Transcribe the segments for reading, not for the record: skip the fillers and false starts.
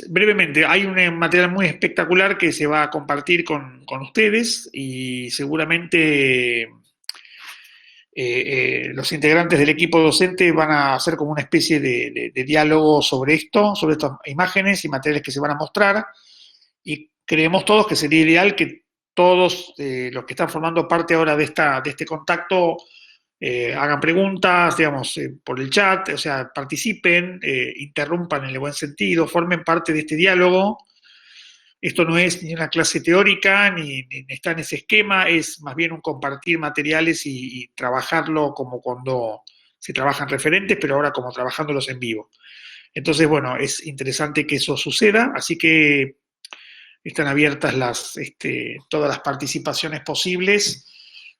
Brevemente, hay un material muy espectacular que se va a compartir con ustedes y seguramente los integrantes del equipo docente van a hacer como una especie de diálogo sobre esto, sobre estas imágenes y materiales que se van a mostrar, y creemos todos que sería ideal que todos los que están formando parte ahora de este contacto hagan preguntas, digamos, por el chat, o sea, participen, interrumpan en el buen sentido, formen parte de este diálogo. Esto no es ni una clase teórica, ni está en ese esquema, es más bien un compartir materiales y trabajarlo como cuando se trabajan referentes, pero ahora como trabajándolos en vivo. Entonces, bueno, es interesante que eso suceda, así que están abiertas todas las participaciones posibles.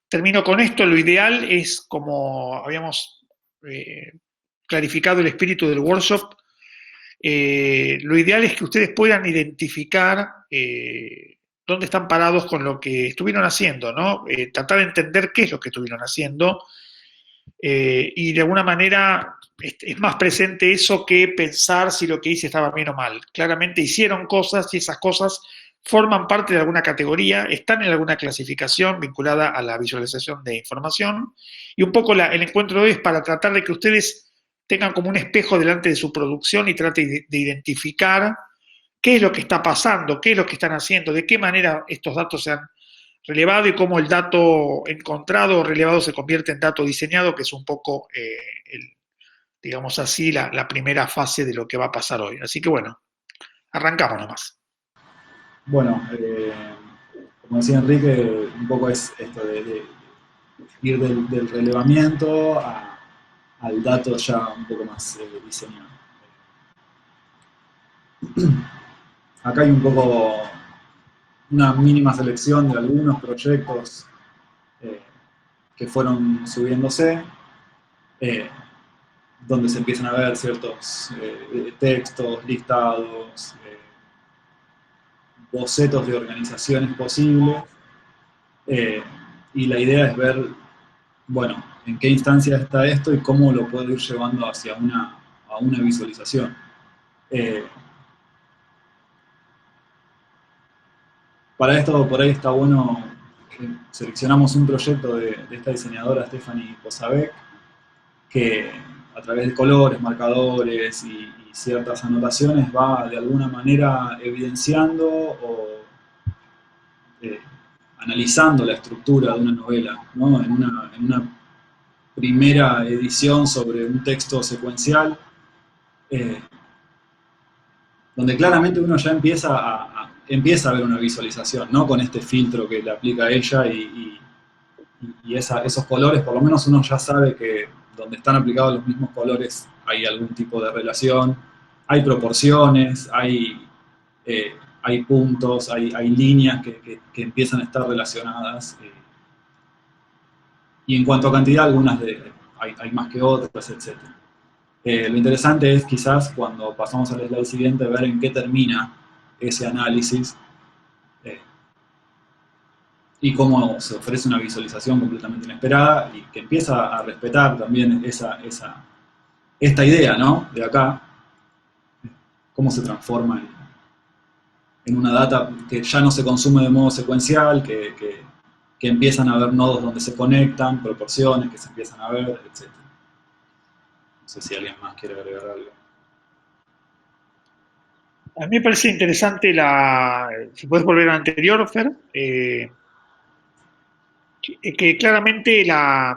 Termino con esto, lo ideal es, como habíamos eh, clarificado el espíritu del workshop, lo ideal es que ustedes puedan identificar dónde están parados con lo que estuvieron haciendo, ¿no? Tratar de entender qué es lo que estuvieron haciendo y de alguna manera es más presente eso que pensar si lo que hice estaba bien o mal. Claramente hicieron cosas y esas cosas forman parte de alguna categoría, están en alguna clasificación vinculada a la visualización de información y un poco el encuentro de hoy es para tratar de que ustedes tengan como un espejo delante de su producción y traten de identificar qué es lo que está pasando, qué es lo que están haciendo, de qué manera estos datos se han relevado y cómo el dato encontrado o relevado se convierte en dato diseñado, que es un poco, digamos así, la primera fase de lo que va a pasar hoy. Así que bueno, arrancamos nomás. Bueno, como decía Enrique, un poco es esto de ir del relevamiento al dato ya un poco más diseñado. Acá hay un poco una mínima selección de algunos proyectos eh, que fueron subiéndose, eh, donde se empiezan a ver ciertos textos, listados, bocetos de organizaciones posibles, eh, y la idea es ver, bueno, en qué instancia está esto y cómo lo puedo ir llevando hacia a una visualización. Eh, para esto, por ahí está bueno que seleccionamos un proyecto de esta diseñadora Stephanie Posavec, que a través de colores, marcadores y ciertas anotaciones va de alguna manera evidenciando o eh, analizando la estructura de una novela, ¿no? En una primera edición sobre un texto secuencial, eh, donde claramente uno ya empieza a ver una visualización, ¿no? Con este filtro que le aplica a ella esos colores, por lo menos uno ya sabe que donde están aplicados los mismos colores hay algún tipo de relación, hay proporciones, eh, hay puntos, hay líneas que empiezan a estar relacionadas. Y en cuanto a cantidad, hay más que otras, etcétera. Lo interesante es quizás cuando pasamos al slide siguiente ver en qué termina ese análisis eh, y cómo se ofrece una visualización completamente inesperada y que empieza a respetar también esta idea, ¿no? De acá, cómo se transforma en una data que ya no se consume de modo secuencial, que empiezan a haber nodos donde se conectan, proporciones que se empiezan a ver, etc. No sé si alguien más quiere agregar algo. A mí me parece interesante si puedes volver a la anterior, Fer, que claramente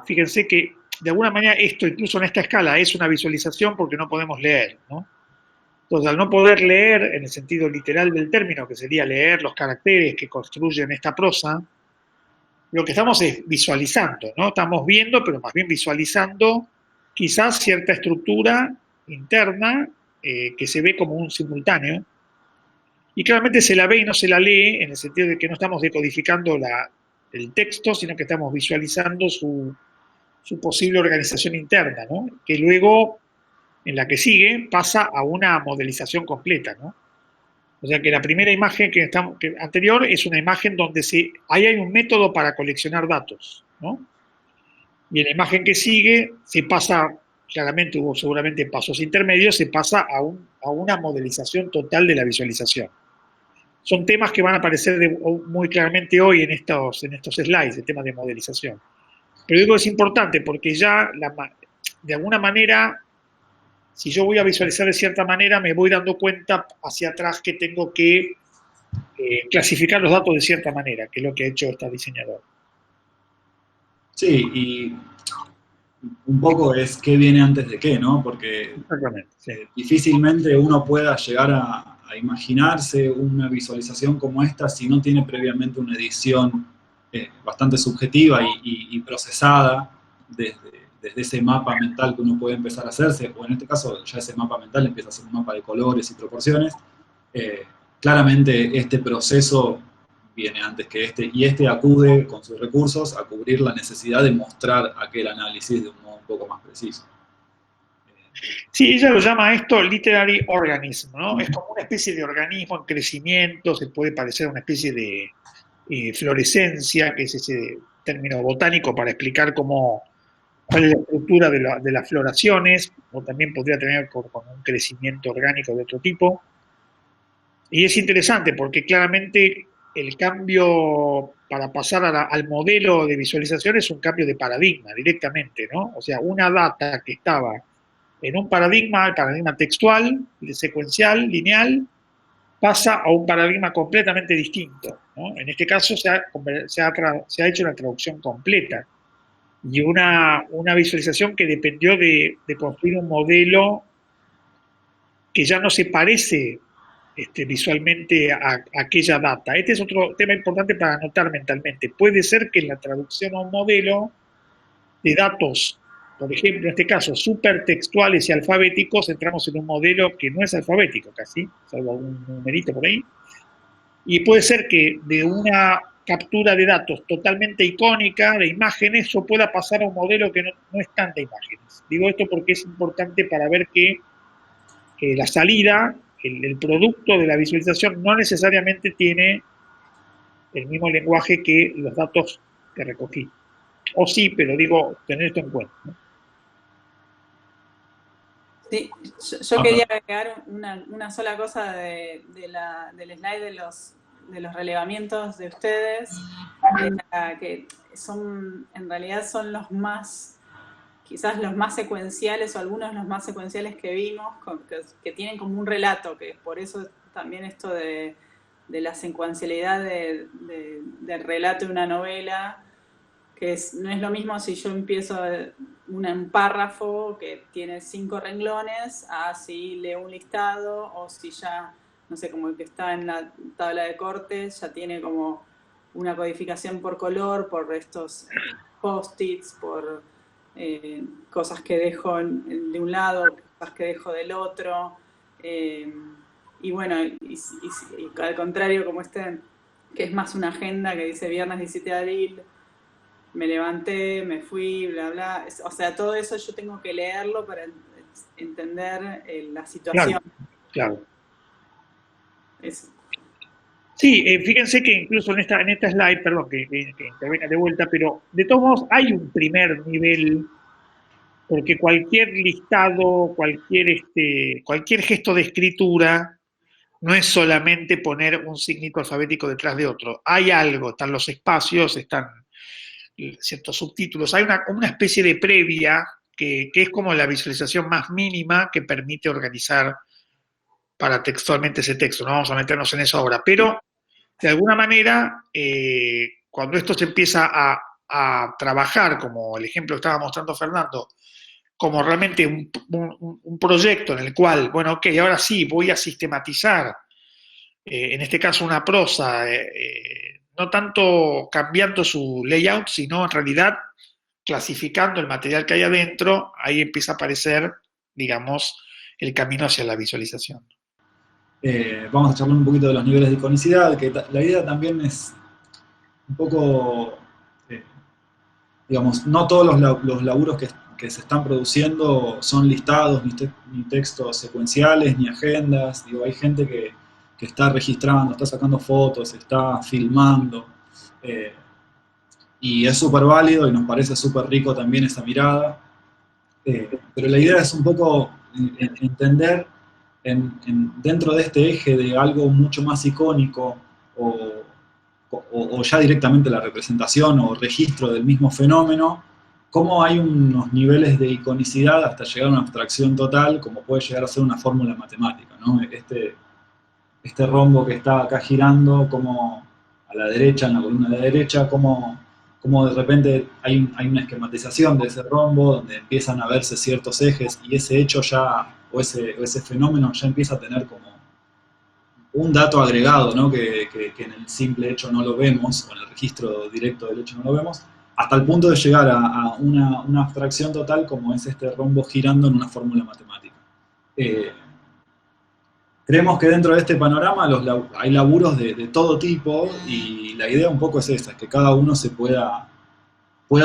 fíjense que de alguna manera esto, incluso en esta escala, es una visualización porque no podemos leer, ¿no? Entonces, al no poder leer en el sentido literal del término, que sería leer los caracteres que construyen esta prosa, lo que estamos es visualizando, ¿no? Estamos viendo, pero más bien visualizando quizás cierta estructura interna que se ve como un simultáneo, y claramente se la ve y no se la lee en el sentido de que no estamos decodificando el texto, sino que estamos visualizando su posible organización interna, ¿no? Que luego, en la que sigue, pasa a una modelización completa, ¿no? O sea que la primera imagen que anterior es una imagen donde ahí hay un método para coleccionar datos, ¿no? Y en la imagen que sigue se pasa claramente hubo seguramente pasos intermedios, se pasa a una modelización total de la visualización. Son temas que van a aparecer muy claramente hoy en estos slides, el tema de modelización. Pero digo, es importante porque ya de alguna manera, si yo voy a visualizar de cierta manera, me voy dando cuenta hacia atrás que tengo que clasificar los datos de cierta manera, que es lo que ha hecho esta diseñadora. Sí, y un poco es qué viene antes de qué, ¿no? Porque sí. Difícilmente uno pueda llegar a imaginarse una visualización como esta si no tiene previamente una edición bastante subjetiva y procesada desde ese mapa mental que uno puede empezar a hacerse, o en este caso ya ese mapa mental empieza a ser un mapa de colores y proporciones. Claramente este proceso viene antes que y este acude con sus recursos a cubrir la necesidad de mostrar aquel análisis de un modo un poco más preciso. Sí, ella lo llama esto literary organism, ¿no? Es como una especie de organismo en crecimiento, se puede parecer a una especie de florescencia, que es ese término botánico para explicar cuál es la estructura de las floraciones, o también podría tener con un crecimiento orgánico de otro tipo. Y es interesante porque claramente el cambio para pasar al modelo de visualización es un cambio de paradigma directamente, ¿no? O sea, una data que estaba en un paradigma, el paradigma textual, secuencial, lineal, pasa a un paradigma completamente distinto, ¿no? En este caso se ha hecho una traducción completa y una visualización que dependió de construir un modelo que ya no se parece visualmente a aquella data. Este es otro tema importante para anotar mentalmente. Puede ser que en la traducción a un modelo de datos, por ejemplo, en este caso, supertextuales y alfabéticos, entramos en un modelo que no es alfabético casi, salvo algún numerito por ahí, y puede ser que de una captura de datos totalmente icónica, de imágenes, eso pueda pasar a un modelo que no es tanta imágenes. Digo esto porque es importante para ver que la salida, el producto de la visualización no necesariamente tiene el mismo lenguaje que los datos que recogí. O sí, pero digo, tener esto en cuenta, ¿no? Sí, yo quería agregar una sola cosa del slide de los relevamientos de ustedes, que en realidad son los más, quizás los más secuenciales, o algunos de los más secuenciales que vimos, que tienen como un relato, que por eso también esto de la secuencialidad del relato de una novela, que no es lo mismo si yo empiezo un párrafo que tiene 5 renglones, a si leo un listado, o si ya, no sé, como el que está en la tabla de cortes, ya tiene como una codificación por color, por estos post-its, por cosas que dejo de un lado, cosas que dejo del otro, y bueno, y al contrario, como que es más una agenda que dice viernes 17 de abril, me levanté, me fui, bla, bla. O sea, todo eso yo tengo que leerlo para entender la situación. Claro. Eso. Sí, fíjense que incluso en esta slide, perdón que intervenga de vuelta, pero de todos modos hay un primer nivel, porque cualquier listado, cualquier gesto de escritura no es solamente poner un signito alfabético detrás de otro. Hay algo, están los espacios, están ciertos subtítulos, hay una especie de previa que es como la visualización más mínima que permite organizar paratextualmente ese texto. No vamos a meternos en eso ahora, pero de alguna manera, cuando esto se empieza a trabajar, como el ejemplo que estaba mostrando Fernando, como realmente un proyecto en el cual, bueno, ok, ahora sí, voy a sistematizar, en este caso una prosa, no tanto cambiando su layout, sino en realidad clasificando el material que hay adentro, ahí empieza a aparecer, digamos, el camino hacia la visualización. Vamos a charlar un poquito de los niveles de iconicidad, que la idea también es un poco, digamos, no todos los laburos que se están produciendo son listados, ni textos secuenciales, ni agendas. Digo, hay gente que está registrando, está sacando fotos, está filmando, y es súper válido y nos parece súper rico también esa mirada. Pero la idea es un poco entender dentro de este eje de algo mucho más icónico o ya directamente la representación o registro del mismo fenómeno, cómo hay unos niveles de iconicidad hasta llegar a una abstracción total, como puede llegar a ser una fórmula matemática, ¿no? Este rombo que está acá girando, como a la derecha, en la columna de la derecha, como de repente hay una esquematización de ese rombo, donde empiezan a verse ciertos ejes, y ese hecho ya, o ese fenómeno ya empieza a tener como un dato agregado, ¿no? que en el simple hecho no lo vemos, o en el registro directo del hecho no lo vemos, hasta el punto de llegar a una abstracción total como es este rombo girando en una fórmula matemática. Creemos que dentro de este panorama hay laburos de todo tipo, y la idea un poco es esa, es que cada uno se pueda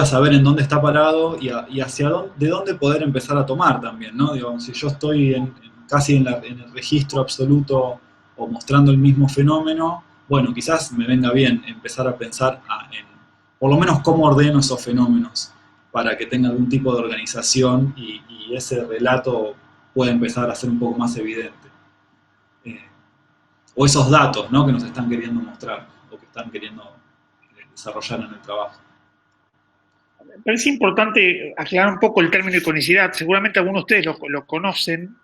saber en dónde está parado y hacia de dónde poder empezar a tomar también, ¿no? Digo, si yo estoy casi en el registro absoluto o mostrando el mismo fenómeno, bueno, quizás me venga bien empezar a pensar en, por lo menos, cómo ordeno esos fenómenos para que tenga algún tipo de organización y ese relato pueda empezar a ser un poco más evidente. O esos datos, ¿no? Que nos están queriendo mostrar o que están queriendo desarrollar en el trabajo. Me parece importante aclarar un poco el término iconicidad. Seguramente algunos de ustedes lo conocen,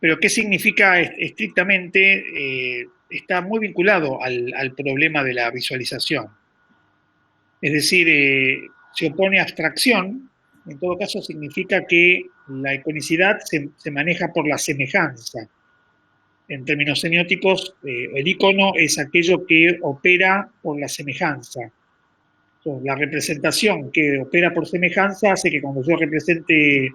pero ¿qué significa estrictamente? Está muy vinculado al problema de la visualización. Es decir, se opone a abstracción. En todo caso, significa que la iconicidad se maneja por la semejanza. En términos semióticos, el icono es aquello que opera por la semejanza. Entonces, la representación que opera por semejanza hace que cuando yo represente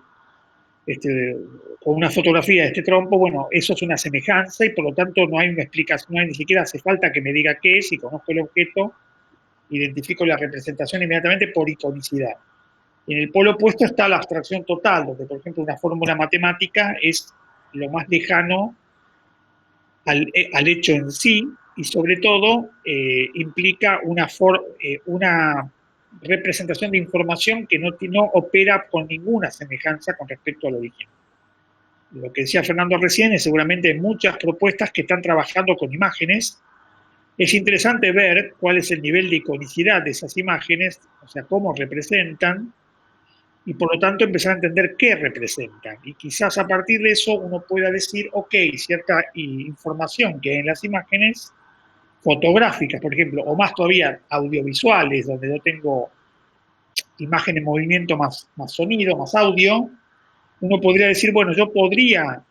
con una fotografía de este trompo, bueno, eso es una semejanza y por lo tanto no hay una explicación, no hay ni siquiera hace falta que me diga qué es, si conozco el objeto, identifico la representación inmediatamente por iconicidad. Y en el polo opuesto está la abstracción total, donde por ejemplo una fórmula matemática es lo más lejano al hecho en sí, y sobre todo implica una representación de información que no opera con ninguna semejanza con respecto al origen. Lo que decía Fernando recién es seguramente muchas propuestas que están trabajando con imágenes. Es interesante ver cuál es el nivel de iconicidad de esas imágenes, o sea, cómo representan, y por lo tanto empezar a entender qué representan. Y quizás a partir de eso uno pueda decir, ok, cierta información que hay en las imágenes fotográficas, por ejemplo, o más todavía audiovisuales, donde yo tengo imagen en movimiento más sonido, más audio, uno podría decir, bueno, yo podría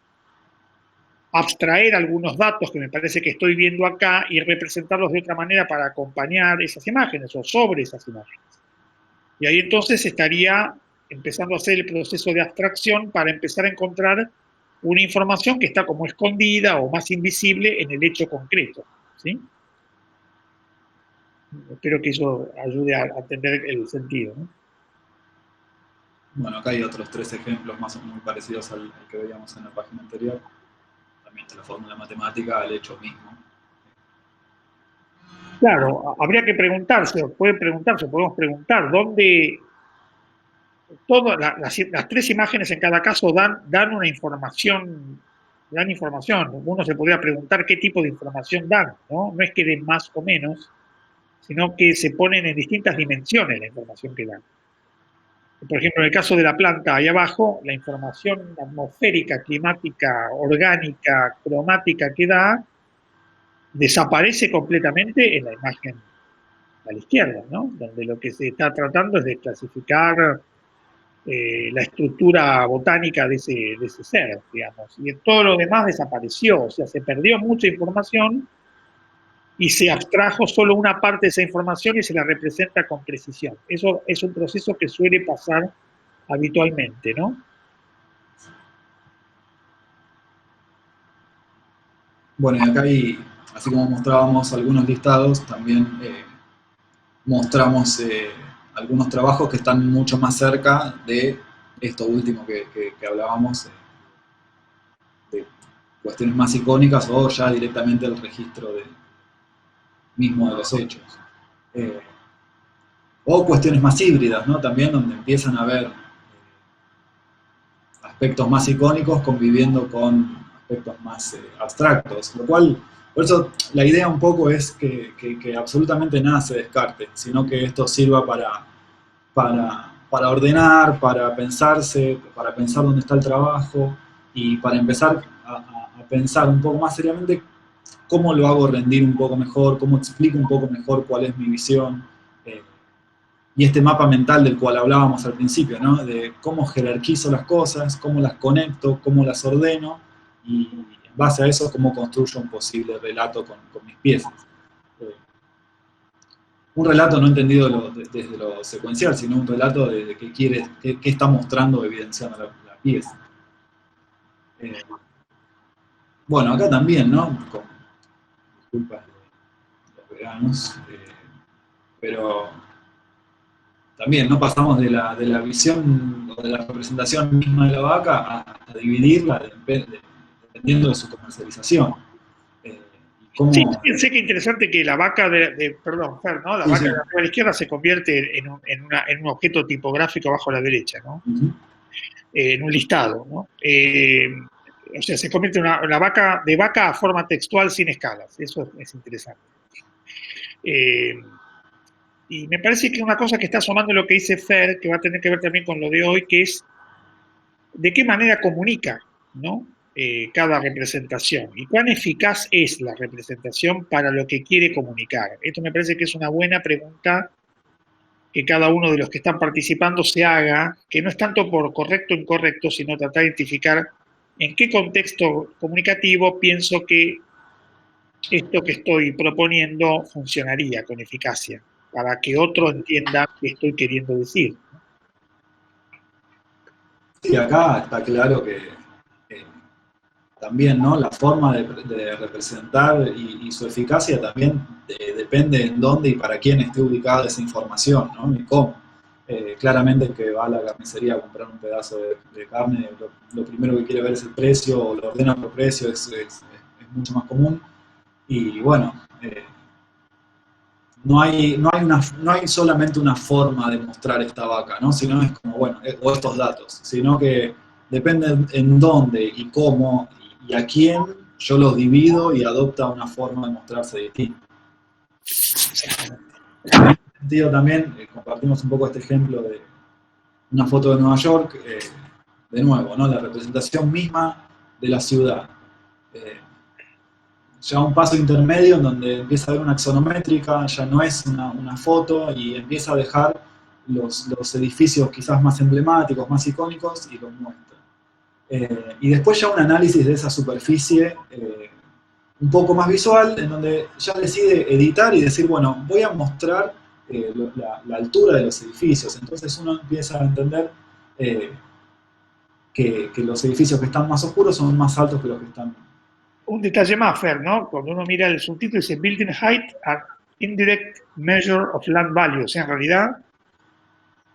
abstraer algunos datos que me parece que estoy viendo acá y representarlos de otra manera para acompañar esas imágenes o sobre esas imágenes. Y ahí entonces estaría empezando a hacer el proceso de abstracción para empezar a encontrar una información que está como escondida o más invisible en el hecho concreto, ¿sí? Espero que eso ayude a entender el sentido, ¿no? Bueno, acá hay otros 3 ejemplos más o menos muy parecidos al que veíamos en la página anterior. También de la fórmula matemática al hecho mismo. Claro, habría que preguntarse, podemos preguntar, ¿dónde todas las 3 imágenes en cada caso dan una información, Uno se podría preguntar qué tipo de información dan, ¿no? No es que den más o menos, sino que se ponen en distintas dimensiones la información que dan. Por ejemplo, en el caso de la planta, ahí abajo, la información atmosférica, climática, orgánica, cromática que da, desaparece completamente en la imagen a la izquierda, ¿no? Donde lo que se está tratando es de clasificar la estructura botánica de ese ser, digamos. Y todo lo demás desapareció, o sea, se perdió mucha información y se abstrajo solo una parte de esa información y se la representa con precisión. Eso es un proceso que suele pasar habitualmente, ¿no? Bueno, y acá hay, así como mostrábamos algunos listados, también mostramos algunos trabajos que están mucho más cerca de esto último que hablábamos, de cuestiones más icónicas o ya directamente el registro mismo de los hechos. O cuestiones más híbridas, ¿no? También donde empiezan a haber aspectos más icónicos conviviendo con aspectos más abstractos, lo cual, por eso la idea un poco es que absolutamente nada se descarte, sino que esto sirva para ordenar, para pensarse, para pensar dónde está el trabajo y para empezar a pensar un poco más seriamente cómo lo hago rendir un poco mejor, cómo explico un poco mejor cuál es mi visión. Y este mapa mental del cual hablábamos al principio, ¿no? De cómo jerarquizo las cosas, cómo las conecto, cómo las ordeno, y en base a eso, cómo construyo un posible relato con mis piezas. Un relato no entendido desde lo secuencial, sino un relato de qué está mostrando, evidenciando la pieza. Bueno, acá también, ¿no? Con disculpas de los veganos, pero también, ¿no? Pasamos de la visión o de la representación misma de la vaca a dividirla dependiendo de su comercialización. Sí, pensé que interesante que la vaca perdón, Fer, ¿no? La sí, vaca sí. de la izquierda se convierte en un objeto tipográfico abajo a la derecha, ¿no? En un listado, ¿no? O sea, se convierte en una vaca de vaca a forma textual sin escalas. Eso es interesante. Y me parece que una cosa que está asomando lo que dice Fer, que va a tener que ver también con lo de hoy, que es de qué manera comunica, ¿no? Cada representación y cuán eficaz es la representación para lo que quiere comunicar. Esto me parece que es una buena pregunta que cada uno de los que están participando se haga, que no es tanto por correcto o incorrecto, sino tratar de identificar en qué contexto comunicativo pienso que esto que estoy proponiendo funcionaría con eficacia, para que otro entienda qué estoy queriendo decir. Sí, acá está claro que también, ¿no? La forma de representar y su eficacia también depende en dónde y para quién esté ubicada esa información, ¿no? Y cómo. Claramente el que va a la carnicería a comprar un pedazo de carne, lo primero que quiere ver es el precio, o lo ordena por precio, es mucho más común. Y bueno, no hay solamente una forma de mostrar esta vaca, ¿no? Sino es como, bueno, o estos datos, sino que depende en dónde y cómo y a quién yo los divido y adopta una forma de mostrarse distinta. En ese sentido también compartimos un poco este ejemplo de una foto de Nueva York, de nuevo, ¿no? La representación misma de la ciudad. Ya un paso intermedio en donde empieza a haber una axonométrica, ya no es una foto y empieza a dejar los edificios quizás más emblemáticos, más icónicos y los muestra. Y después ya un análisis de esa superficie un poco más visual, en donde ya decide editar y decir, bueno, voy a mostrar la altura de los edificios. Entonces uno empieza a entender que los edificios que están más oscuros son más altos que los que están... Un detalle más, Fer, ¿no? Cuando uno mira el subtítulo dice Building Height and Indirect Measure of Land Value. O sea, en realidad,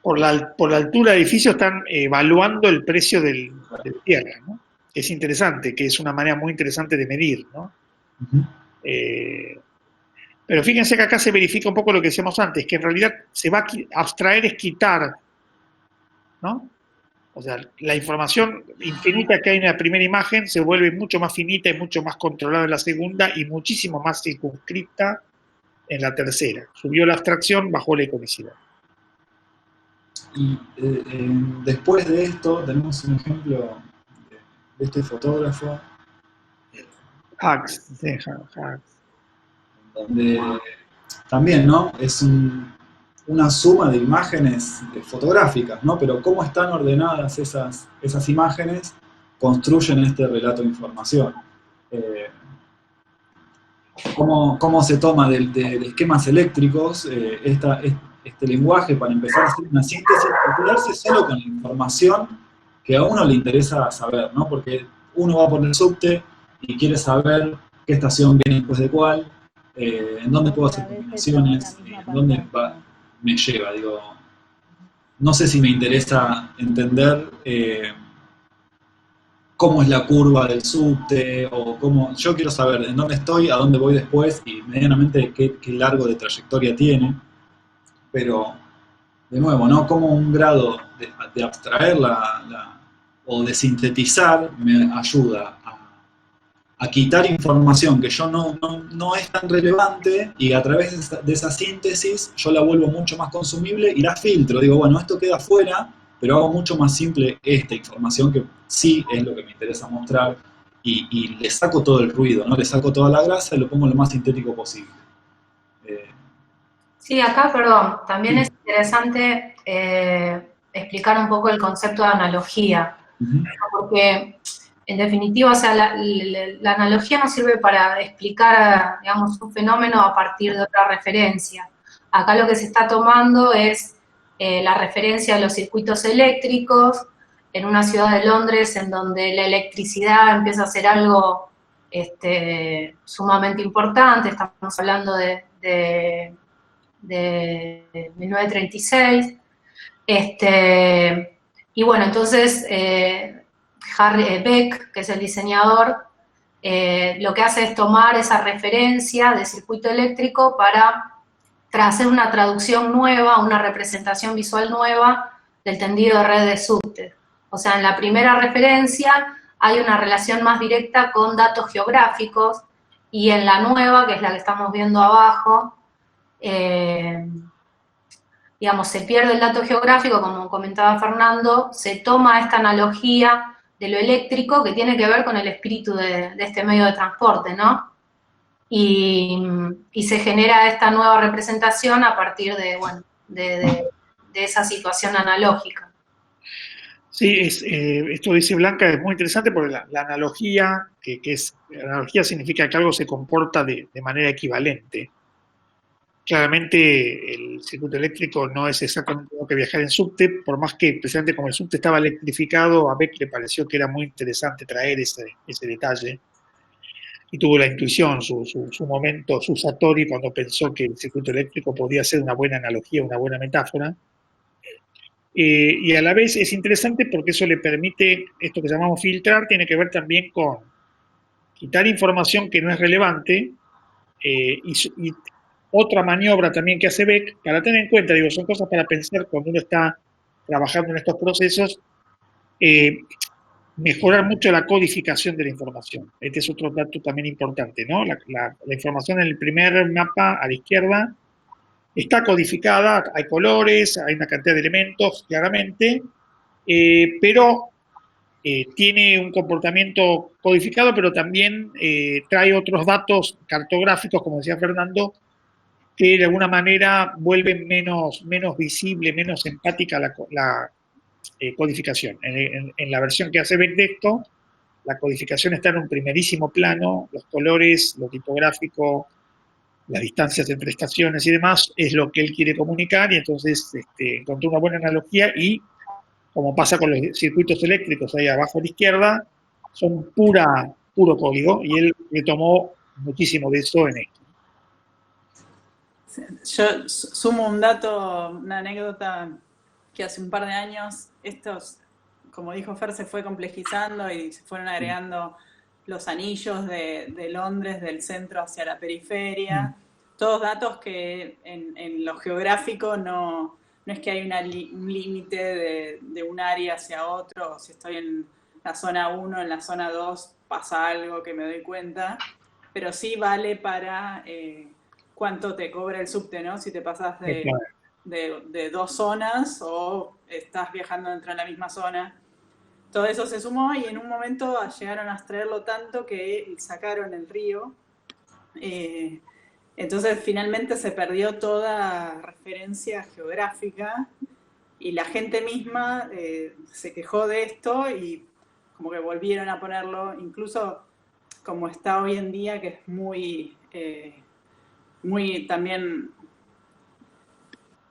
por la altura del edificio están evaluando el precio del tierra, ¿no? Es interesante, que es una manera muy interesante de medir, ¿no? Pero fíjense que acá se verifica un poco lo que decíamos antes, que en realidad se va a abstraer, es quitar, ¿no? O sea, la información infinita que hay en la primera imagen se vuelve mucho más finita y mucho más controlada en la segunda y muchísimo más circunscripta en la tercera. Subió la abstracción, bajó la iconicidad. Y después de esto tenemos un ejemplo de este fotógrafo. Hacks. Donde también, ¿no? Es una suma de imágenes fotográficas, ¿no? Pero cómo están ordenadas esas imágenes construyen este relato de información. Cómo se toma de esquemas eléctricos este lenguaje para empezar a hacer una síntesis y quedarse solo con la información que a uno le interesa saber, ¿no? Porque uno va por el subte y quiere saber qué estación viene después de cuál, en dónde puedo hacer combinaciones, en dónde me lleva, digo. No sé si me interesa entender cómo es la curva del subte, o cómo. Yo quiero saber en dónde estoy, a dónde voy después, y medianamente qué largo de trayectoria tiene. Pero, de nuevo, ¿no? Como un grado de abstraer o de sintetizar me ayuda a quitar información que yo no es tan relevante y a través de esa síntesis yo la vuelvo mucho más consumible y la filtro. Digo, bueno, esto queda fuera, pero hago mucho más simple esta información que sí es lo que me interesa mostrar y le saco todo el ruido, ¿no? Le saco toda la grasa y lo pongo lo más sintético posible. Sí, acá, perdón, también es interesante explicar un poco el concepto de analogía, porque en definitiva, o sea, la analogía nos sirve para explicar, digamos, un fenómeno a partir de otra referencia. Acá lo que se está tomando es la referencia de los circuitos eléctricos en una ciudad de Londres en donde la electricidad empieza a ser algo sumamente importante. Estamos hablando de 1936. Y bueno, entonces Harry Beck, que es el diseñador, lo que hace es tomar esa referencia de circuito eléctrico para hacer una traducción nueva, una representación visual nueva del tendido de red de subte. O sea, en la primera referencia hay una relación más directa con datos geográficos y en la nueva, que es la que estamos viendo abajo, digamos, se pierde el dato geográfico, como comentaba Fernando, se toma esta analogía de lo eléctrico que tiene que ver con el espíritu de este medio de transporte, ¿no? Y se genera esta nueva representación a partir de, bueno, de esa situación analógica. Sí, esto dice Blanca, es muy interesante porque la analogía, la analogía significa que algo se comporta de manera equivalente. Claramente el circuito eléctrico no es exactamente lo que viajar en subte, por más que precisamente como el subte estaba electrificado, a Beck le pareció que era muy interesante traer ese detalle. Y tuvo la intuición, su momento, su satori, cuando pensó que el circuito eléctrico podía ser una buena analogía, una buena metáfora. Y a la vez es interesante porque eso le permite, esto que llamamos filtrar, tiene que ver también con quitar información que no es relevante y otra maniobra también que hace Beck, para tener en cuenta, digo, son cosas para pensar cuando uno está trabajando en estos procesos, mejorar mucho la codificación de la información. Este es otro dato también importante, ¿no? La información en el primer mapa a la izquierda está codificada, hay colores, hay una cantidad de elementos, claramente, pero tiene un comportamiento codificado, pero también trae otros datos cartográficos, como decía Fernando, que de alguna manera vuelven menos visible, menos empática la codificación. En la versión que hace Beck de esto, la codificación está en un primerísimo plano, los colores, lo tipográfico, las distancias entre estaciones y demás, es lo que él quiere comunicar y entonces encontró una buena analogía y, como pasa con los circuitos eléctricos ahí abajo a la izquierda, son puro código y él le tomó muchísimo de eso en esto. Yo sumo un dato, una anécdota, que hace un par de años estos, como dijo Fer, se fue complejizando y se fueron agregando los anillos de Londres, del centro hacia la periferia, todos datos que en lo geográfico no es que hay un límite de un área hacia otro, o si estoy en la zona 1, en la zona 2 pasa algo que me doy cuenta, pero sí vale para cuánto te cobra el subte, ¿no? Si te pasas de dos zonas o estás viajando dentro de la misma zona. Todo eso se sumó y en un momento llegaron a abstraerlo tanto que sacaron el río. Entonces finalmente se perdió toda referencia geográfica y la gente misma se quejó de esto y como que volvieron a ponerlo, incluso como está hoy en día, que es muy también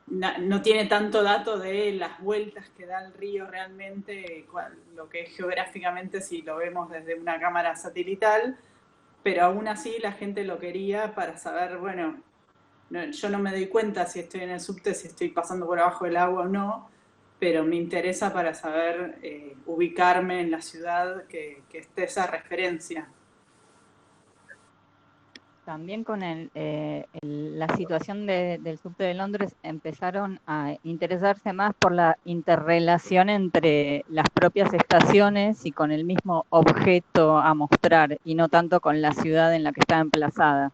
no tiene tanto dato de las vueltas que da el río realmente, lo que es geográficamente si lo vemos desde una cámara satelital, pero aún así la gente lo quería para saber, bueno, yo no me doy cuenta si estoy en el subte, si estoy pasando por abajo del agua o no, pero me interesa para saber ubicarme en la ciudad que esté esa referencia. También con la situación del subte de Londres empezaron a interesarse más por la interrelación entre las propias estaciones y con el mismo objeto a mostrar, y no tanto con la ciudad en la que está emplazada.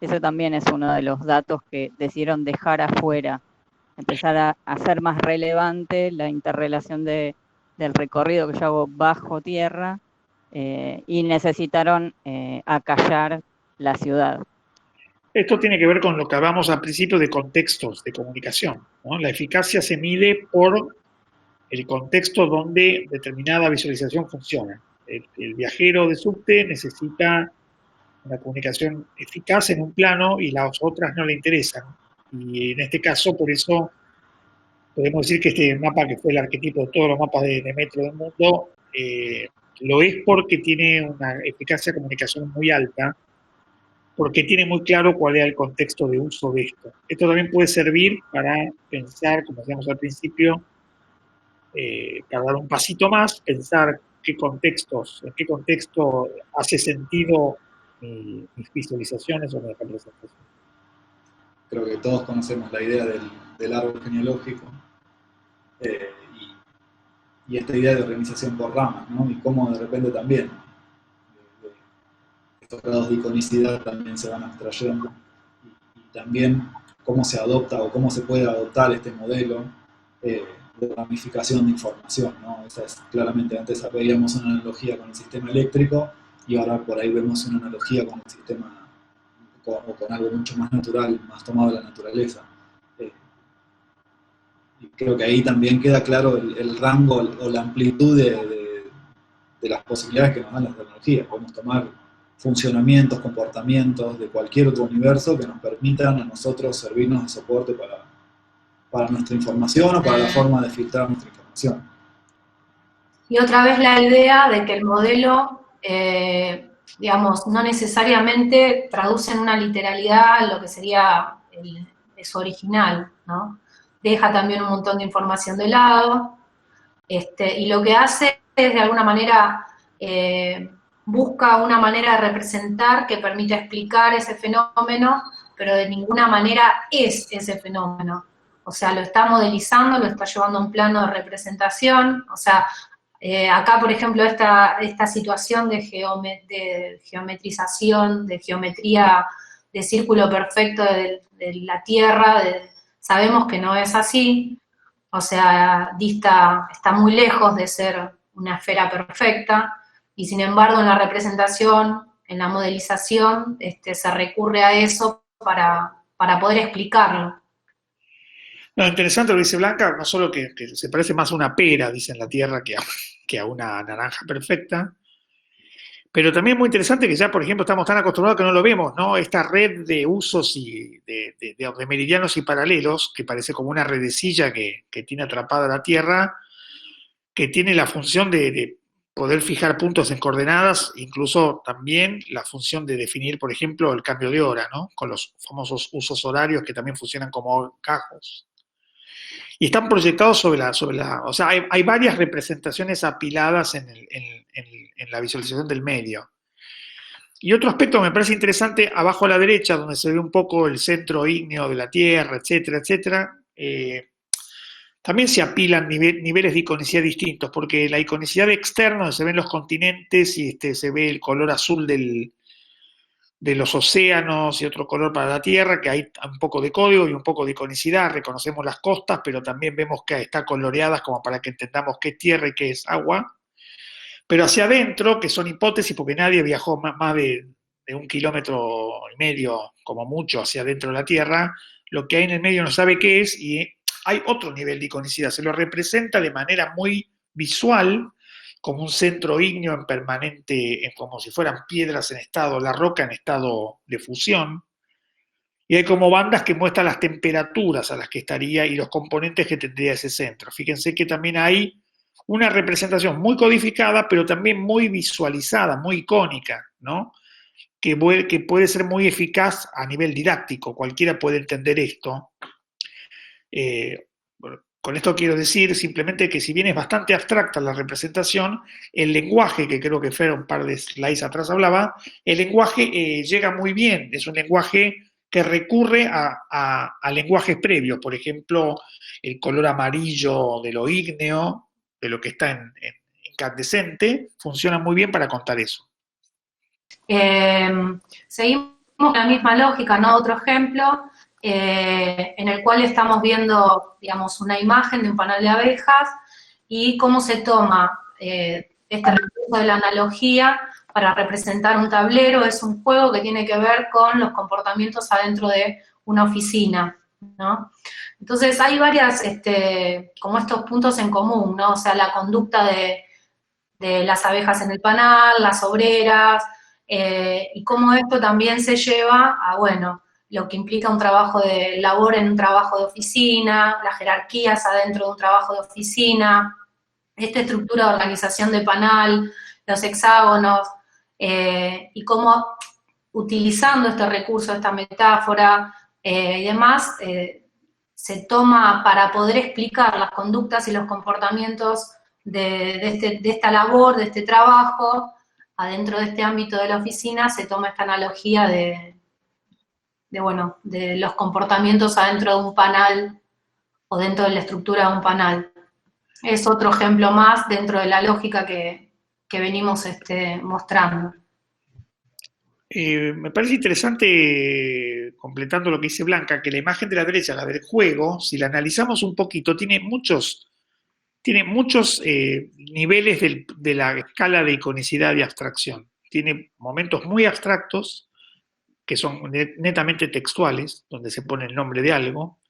Eso también es uno de los datos que decidieron dejar afuera, empezar a hacer más relevante la interrelación del recorrido que yo hago bajo tierra, y necesitaron acallar la ciudad. Esto tiene que ver con lo que hablamos al principio de contextos de comunicación, ¿no? La eficacia se mide por el contexto donde determinada visualización funciona. El viajero de subte necesita una comunicación eficaz en un plano y las otras no le interesan. Y en este caso, por eso, podemos decir que este mapa, que fue el arquetipo de todos los mapas de metro del mundo, lo es porque tiene una eficacia de comunicación muy alta, porque tiene muy claro cuál es el contexto de uso de esto. Esto también puede servir para pensar, como decíamos al principio, para dar un pasito más, pensar en qué contexto hace sentido mis visualizaciones o mi representación. Creo que todos conocemos la idea del árbol genealógico y esta idea de organización por ramas, ¿no? Y cómo de repente también estos grados de iconicidad también se van abstrayendo y también cómo se adopta o cómo se puede adoptar este modelo de ramificación de información, ¿no? Esa es claramente, antes veíamos una analogía con el sistema eléctrico y ahora por ahí vemos una analogía con el sistema o con algo mucho más natural, más tomado de la naturaleza. Y creo que ahí también queda claro el rango o la amplitud de las posibilidades que nos dan las tecnologías. Podemos tomar funcionamientos, comportamientos de cualquier otro universo que nos permitan a nosotros servirnos de soporte para nuestra información o para la forma de filtrar nuestra información. Y otra vez la idea de que el modelo, digamos, no necesariamente traduce en una literalidad lo que sería su original, ¿no? Deja también un montón de información de lado, y lo que hace es, de alguna manera, busca una manera de representar que permita explicar ese fenómeno, pero de ninguna manera es ese fenómeno. O sea, lo está modelizando, lo está llevando a un plano de representación. O sea, acá, por ejemplo, esta situación de geometrización, de geometría de círculo perfecto de la Tierra, sabemos que no es así. O sea, está muy lejos de ser una esfera perfecta, y sin embargo en la representación, en la modelización, se recurre a eso para poder explicarlo. No, interesante lo que dice Blanca, no solo que se parece más a una pera, dice en la Tierra, que a una naranja perfecta, pero también muy interesante que ya, por ejemplo, estamos tan acostumbrados que no lo vemos, ¿no? Esta red de usos y de meridianos y paralelos, que parece como una redecilla que tiene atrapada la Tierra, que tiene la función de poder fijar puntos en coordenadas, incluso también la función de definir, por ejemplo, el cambio de hora, ¿no? Con los famosos usos horarios que también funcionan como cajos. Y están proyectados sobre la o sea, hay varias representaciones apiladas en la visualización del medio. Y otro aspecto que me parece interesante, abajo a la derecha, donde se ve un poco el centro ígneo de la Tierra, etcétera, etcétera, también se apilan niveles de iconicidad distintos, porque la iconicidad externa, donde se ven los continentes y se ve el color azul de los océanos y otro color para la Tierra, que hay un poco de código y un poco de iconicidad, reconocemos las costas, pero también vemos que están coloreadas como para que entendamos qué es tierra y qué es agua. Pero hacia adentro, que son hipótesis, porque nadie viajó más de 1,5 kilómetros, como mucho, hacia adentro de la Tierra, lo que hay en el medio no sabe qué es, y hay otro nivel de iconicidad, se lo representa de manera muy visual, como un centro ígneo en permanente, como si fueran piedras en estado, la roca en estado de fusión, y hay como bandas que muestran las temperaturas a las que estaría y los componentes que tendría ese centro. Fíjense que también hay una representación muy codificada, pero también muy visualizada, muy icónica, ¿no? Que puede ser muy eficaz a nivel didáctico, cualquiera puede entender esto. Con esto quiero decir simplemente que si bien es bastante abstracta la representación, el lenguaje, que creo que Fer un par de slides atrás hablaba, el lenguaje llega muy bien, es un lenguaje que recurre a lenguajes previos, por ejemplo, el color amarillo de lo ígneo, de lo que está en incandescente, funciona muy bien para contar eso. Seguimos con la misma lógica, ¿no? Otro ejemplo, en el cual estamos viendo, digamos, una imagen de un panal de abejas y cómo se toma este recurso de la analogía para representar un tablero. Es un juego que tiene que ver con los comportamientos adentro de una oficina, ¿no? Entonces hay varias, como estos puntos en común, ¿no? O sea, la conducta de las abejas en el panal, las obreras, y cómo esto también se lleva a, bueno, lo que implica un trabajo de labor en un trabajo de oficina, las jerarquías adentro de un trabajo de oficina, esta estructura de organización de panal, los hexágonos, y cómo utilizando este recurso, esta metáfora y demás, se toma para poder explicar las conductas y los comportamientos de esta labor, de este trabajo, adentro de este ámbito de la oficina, se toma esta analogía de los comportamientos adentro de un panal o dentro de la estructura de un panal. Es otro ejemplo más dentro de la lógica que venimos mostrando. Me parece interesante, completando lo que dice Blanca, que la imagen de la derecha, la del juego, si la analizamos un poquito, tiene muchos niveles de la escala de iconicidad y abstracción. Tiene momentos muy abstractos, que son netamente textuales, donde se pone el nombre de algo,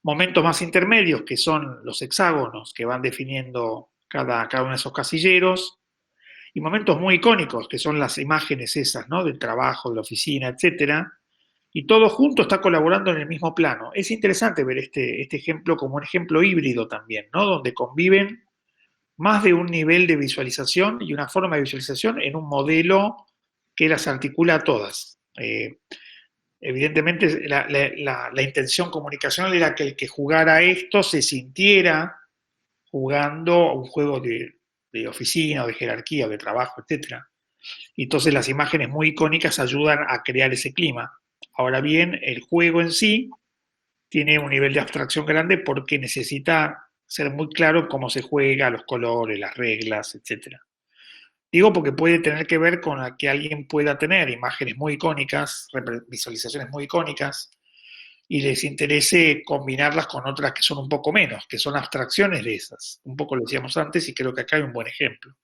momentos más intermedios, que son los hexágonos, que van definiendo cada uno de esos casilleros, y momentos muy icónicos, que son las imágenes esas, ¿no? Del trabajo, de la oficina, etcétera, y todo junto está colaborando en el mismo plano. Es interesante ver este ejemplo como un ejemplo híbrido también, ¿no? Donde conviven más de un nivel de visualización y una forma de visualización en un modelo que las articula a todas. Evidentemente, la intención comunicacional era que el que jugara esto se sintiera jugando un juego de oficina, o de jerarquía, o de trabajo, etc. Y entonces las imágenes muy icónicas ayudan a crear ese clima. Ahora bien, el juego en sí tiene un nivel de abstracción grande porque necesita ser muy claro cómo se juega, los colores, las reglas, etc. Digo porque puede tener que ver con que alguien pueda tener imágenes muy icónicas, visualizaciones muy icónicas, y les interese combinarlas con otras que son un poco menos, que son abstracciones de esas. Un poco lo decíamos antes y creo que acá hay un buen ejemplo.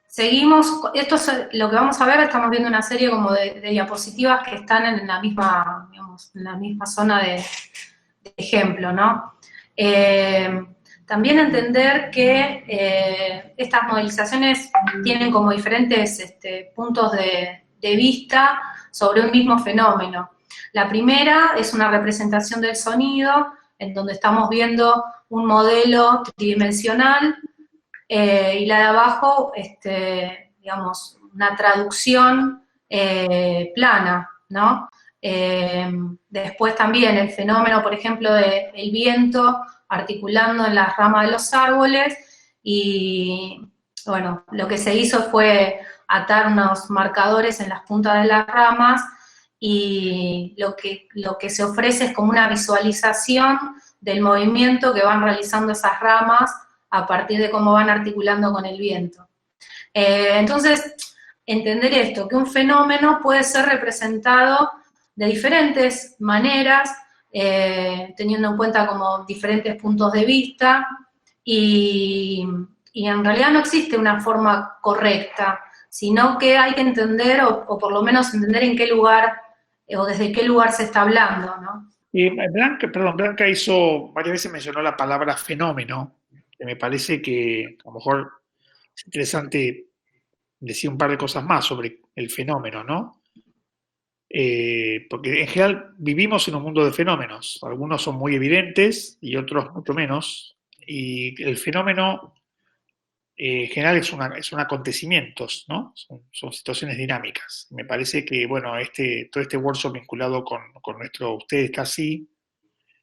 Seguimos, esto es lo que vamos a ver, estamos viendo una serie como de diapositivas que están en la misma, digamos, en la misma zona de ejemplo, ¿no? También entender que estas modelizaciones tienen como diferentes puntos de vista sobre un mismo fenómeno. La primera es una representación del sonido, en donde estamos viendo un modelo tridimensional, y la de abajo, digamos, una traducción plana, ¿no? Después también el fenómeno, por ejemplo, del viento articulando en las ramas de los árboles, y bueno, lo que se hizo fue atar unos marcadores en las puntas de las ramas, y lo que se ofrece es como una visualización del movimiento que van realizando esas ramas a partir de cómo van articulando con el viento. Entonces, entender esto, que un fenómeno puede ser representado de diferentes maneras, teniendo en cuenta como diferentes puntos de vista, y en realidad no existe una forma correcta, sino que hay que entender, o por lo menos entender en qué lugar, o desde qué lugar se está hablando, ¿no? Blanca hizo, varias veces mencionó la palabra fenómeno, que me parece que a lo mejor es interesante decir un par de cosas más sobre el fenómeno, ¿no? Porque en general vivimos en un mundo de fenómenos, algunos son muy evidentes y otros mucho menos, y el fenómeno en general son acontecimientos, ¿no? Son situaciones dinámicas. Me parece que, bueno, todo este workshop vinculado con nuestro Usted está así,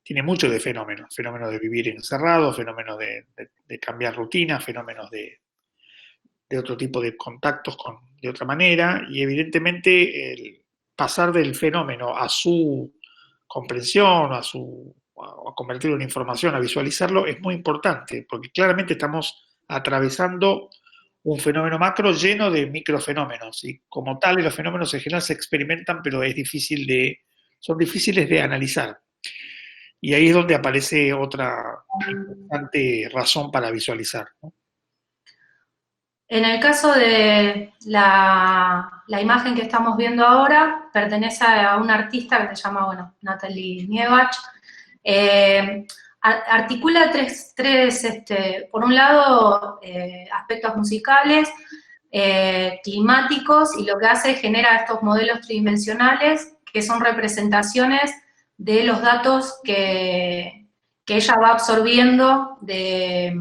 tiene mucho de fenómenos, fenómenos de vivir encerrado, fenómenos de cambiar rutina, fenómenos de otro tipo de contactos de otra manera, y evidentemente el pasar del fenómeno a su comprensión, a convertirlo en información, a visualizarlo, es muy importante, porque claramente estamos atravesando un fenómeno macro lleno de microfenómenos, y como tales los fenómenos en general se experimentan, pero son difíciles de analizar. Y ahí es donde aparece otra importante razón para visualizar, ¿no? En el caso de la imagen que estamos viendo ahora, pertenece a una artista que se llama, bueno, Natalie Nievach. Articula tres por un lado, aspectos musicales, climáticos, y lo que hace es genera estos modelos tridimensionales que son representaciones de los datos que ella va absorbiendo de,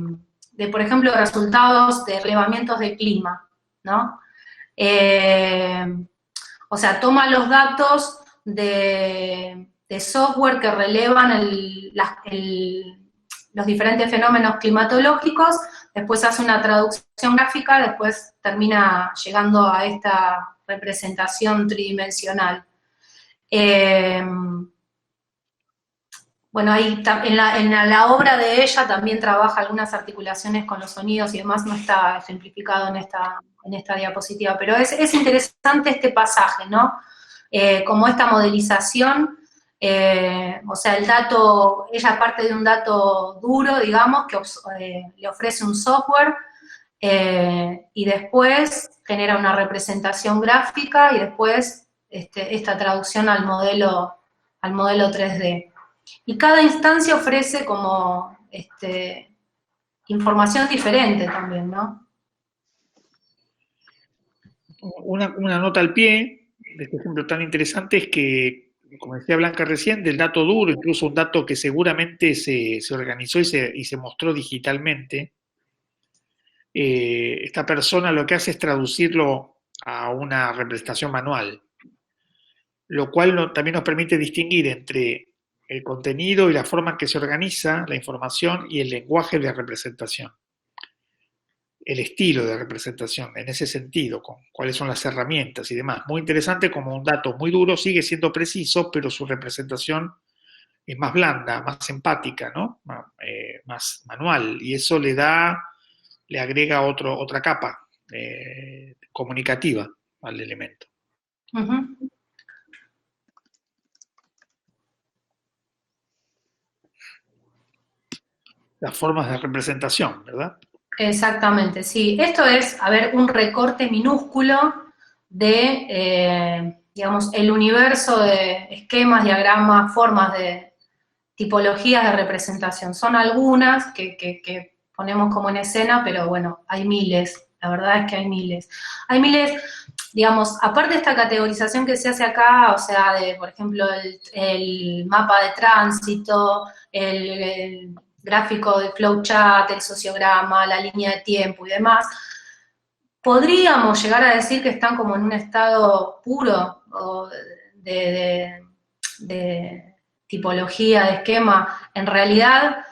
por ejemplo, resultados de relevamientos de clima, ¿no? O sea, toma los datos de software que relevan los diferentes fenómenos climatológicos, después hace una traducción gráfica, después termina llegando a esta representación tridimensional. Bueno, ahí en la obra de ella también trabaja algunas articulaciones con los sonidos y demás, no está ejemplificado en esta diapositiva, pero es interesante este pasaje, ¿no? Como esta modelización, o sea, el dato, ella parte de un dato duro, digamos, que le ofrece un software, y después genera una representación gráfica y después esta traducción al modelo 3D. Y cada instancia ofrece como información diferente también, ¿no? Una nota al pie de este ejemplo tan interesante es que, como decía Blanca recién, del dato duro, incluso un dato que seguramente se organizó y se mostró digitalmente, esta persona lo que hace es traducirlo a una representación manual, lo cual también nos permite distinguir entre el contenido y la forma en que se organiza la información y el lenguaje de representación, el estilo de representación, en ese sentido, con cuáles son las herramientas y demás. Muy interesante, como un dato muy duro sigue siendo preciso, pero su representación es más blanda, más empática, ¿no? Más manual, y eso le agrega otra capa comunicativa al elemento. Uh-huh. Las formas de representación, ¿verdad? Exactamente, sí. Esto es, a ver, un recorte minúsculo de, digamos, el universo de esquemas, diagramas, formas de tipologías de representación. Son algunas que ponemos como en escena, pero bueno, hay miles, la verdad es que hay miles. Hay miles, digamos, aparte de esta categorización que se hace acá, o sea, por ejemplo, el mapa de tránsito, el gráfico de flowchart, el sociograma, la línea de tiempo y demás, podríamos llegar a decir que están como en un estado puro o de tipología, de esquema. En realidad,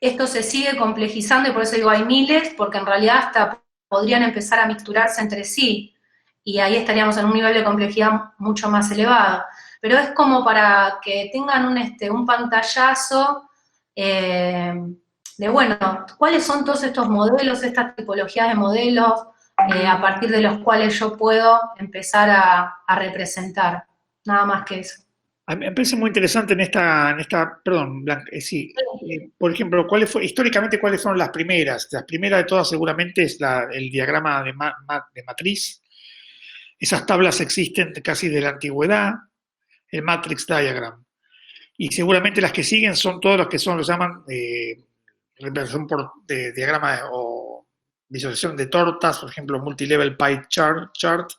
esto se sigue complejizando y por eso digo hay miles, porque en realidad hasta podrían empezar a mixturarse entre sí, y ahí estaríamos en un nivel de complejidad mucho más elevado. Pero es como para que tengan un pantallazo de, bueno, ¿cuáles son todos estos modelos, estas tipologías de modelos, a partir de los cuales yo puedo empezar a representar? Nada más que eso. A mí me parece muy interesante perdón, Blanca, sí, por ejemplo, históricamente cuáles fueron las primeras? Las primeras de todas seguramente es el diagrama de matriz. Esas tablas existen casi de la antigüedad, el matrix diagram. Y seguramente las que siguen son todas las que lo llaman representación por diagrama o visualización de tortas, por ejemplo, multilevel pie chart,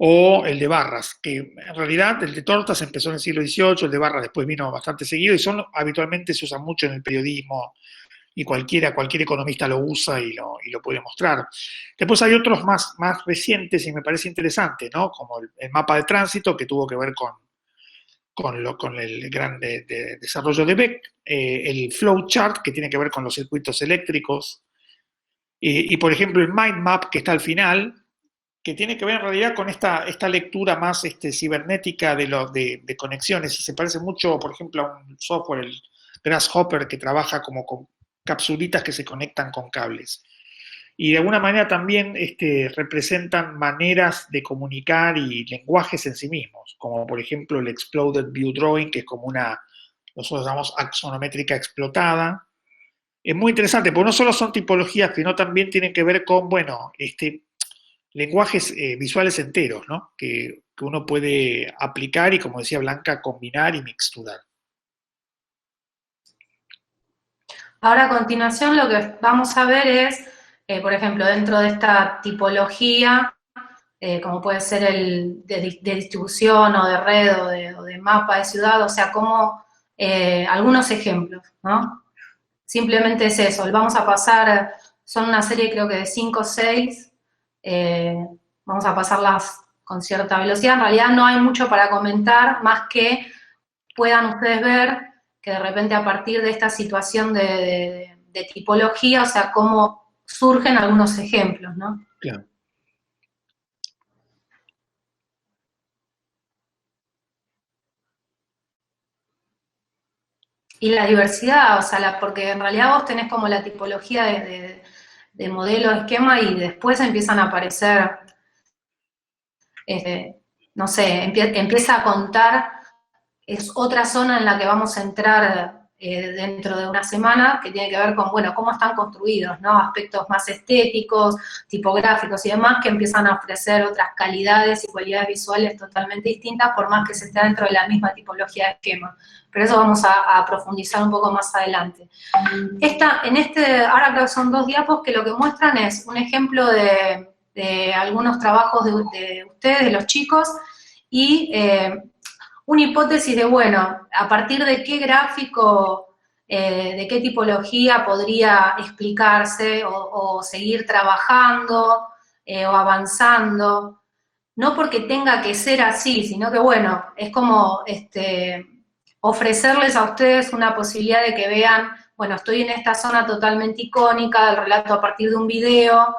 o el de barras, que en realidad el de tortas empezó en el siglo XVIII, el de barras después vino bastante seguido, y habitualmente se usan mucho en el periodismo, y cualquier economista lo usa y lo puede mostrar. Después hay otros más recientes y me parece interesante, ¿no? Como el mapa de tránsito, que tuvo que ver con con el gran desarrollo de Beck, el flowchart, que tiene que ver con los circuitos eléctricos, y por ejemplo el mind map, que está al final, que tiene que ver en realidad con esta lectura más cibernética de conexiones, y se parece mucho, por ejemplo, a un software, el Grasshopper, que trabaja como con capsulitas que se conectan con cables. Y de alguna manera también representan maneras de comunicar y lenguajes en sí mismos, como por ejemplo el Exploded View Drawing, que es como nosotros llamamos axonométrica explotada. Es muy interesante, porque no solo son tipologías, sino también tienen que ver con, bueno, lenguajes visuales enteros, ¿no? Que uno puede aplicar y, como decía Blanca, combinar y mixturar. Ahora, a continuación, lo que vamos a ver es, por ejemplo, dentro de esta tipología, como puede ser el de distribución o de red o de mapa de ciudad, o sea, como algunos ejemplos, ¿no? Simplemente es eso, vamos a pasar, son una serie creo que de 5 o 6, vamos a pasarlas con cierta velocidad. En realidad no hay mucho para comentar, más que puedan ustedes ver que de repente a partir de esta situación de tipología, o sea, cómo surgen algunos ejemplos, ¿no? Claro. Y la diversidad, o sea, porque en realidad vos tenés como la tipología de modelo, esquema, y después empiezan a aparecer, no sé, empieza a contar, es otra zona en la que vamos a entrar dentro de una semana, que tiene que ver con, bueno, cómo están construidos, ¿no? Aspectos más estéticos, tipográficos y demás, que empiezan a ofrecer otras calidades y cualidades visuales totalmente distintas, por más que se esté dentro de la misma tipología de esquema. Pero eso vamos a profundizar un poco más adelante. Ahora creo que son 2 diapos que lo que muestran es un ejemplo de algunos trabajos de ustedes, de los chicos, y una hipótesis de, bueno, a partir de qué gráfico, de qué tipología podría explicarse o seguir trabajando o avanzando, no porque tenga que ser así, sino que, bueno, es como ofrecerles a ustedes una posibilidad de que vean, bueno, estoy en esta zona totalmente icónica del relato a partir de un video,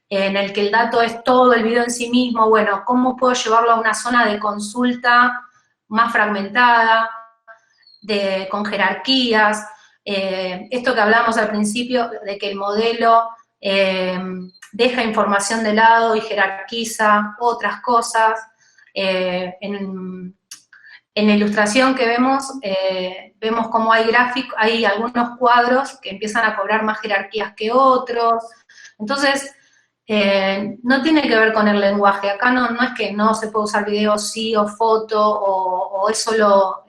en el que el dato es todo el video en sí mismo, bueno, ¿cómo puedo llevarlo a una zona de consulta más fragmentada, con jerarquías? Esto que hablamos al principio, de que el modelo deja información de lado y jerarquiza otras cosas. En la ilustración que vemos cómo hay algunos cuadros que empiezan a cobrar más jerarquías que otros. Entonces, no tiene que ver con el lenguaje. Acá no es que no se puede usar video sí o foto o es solo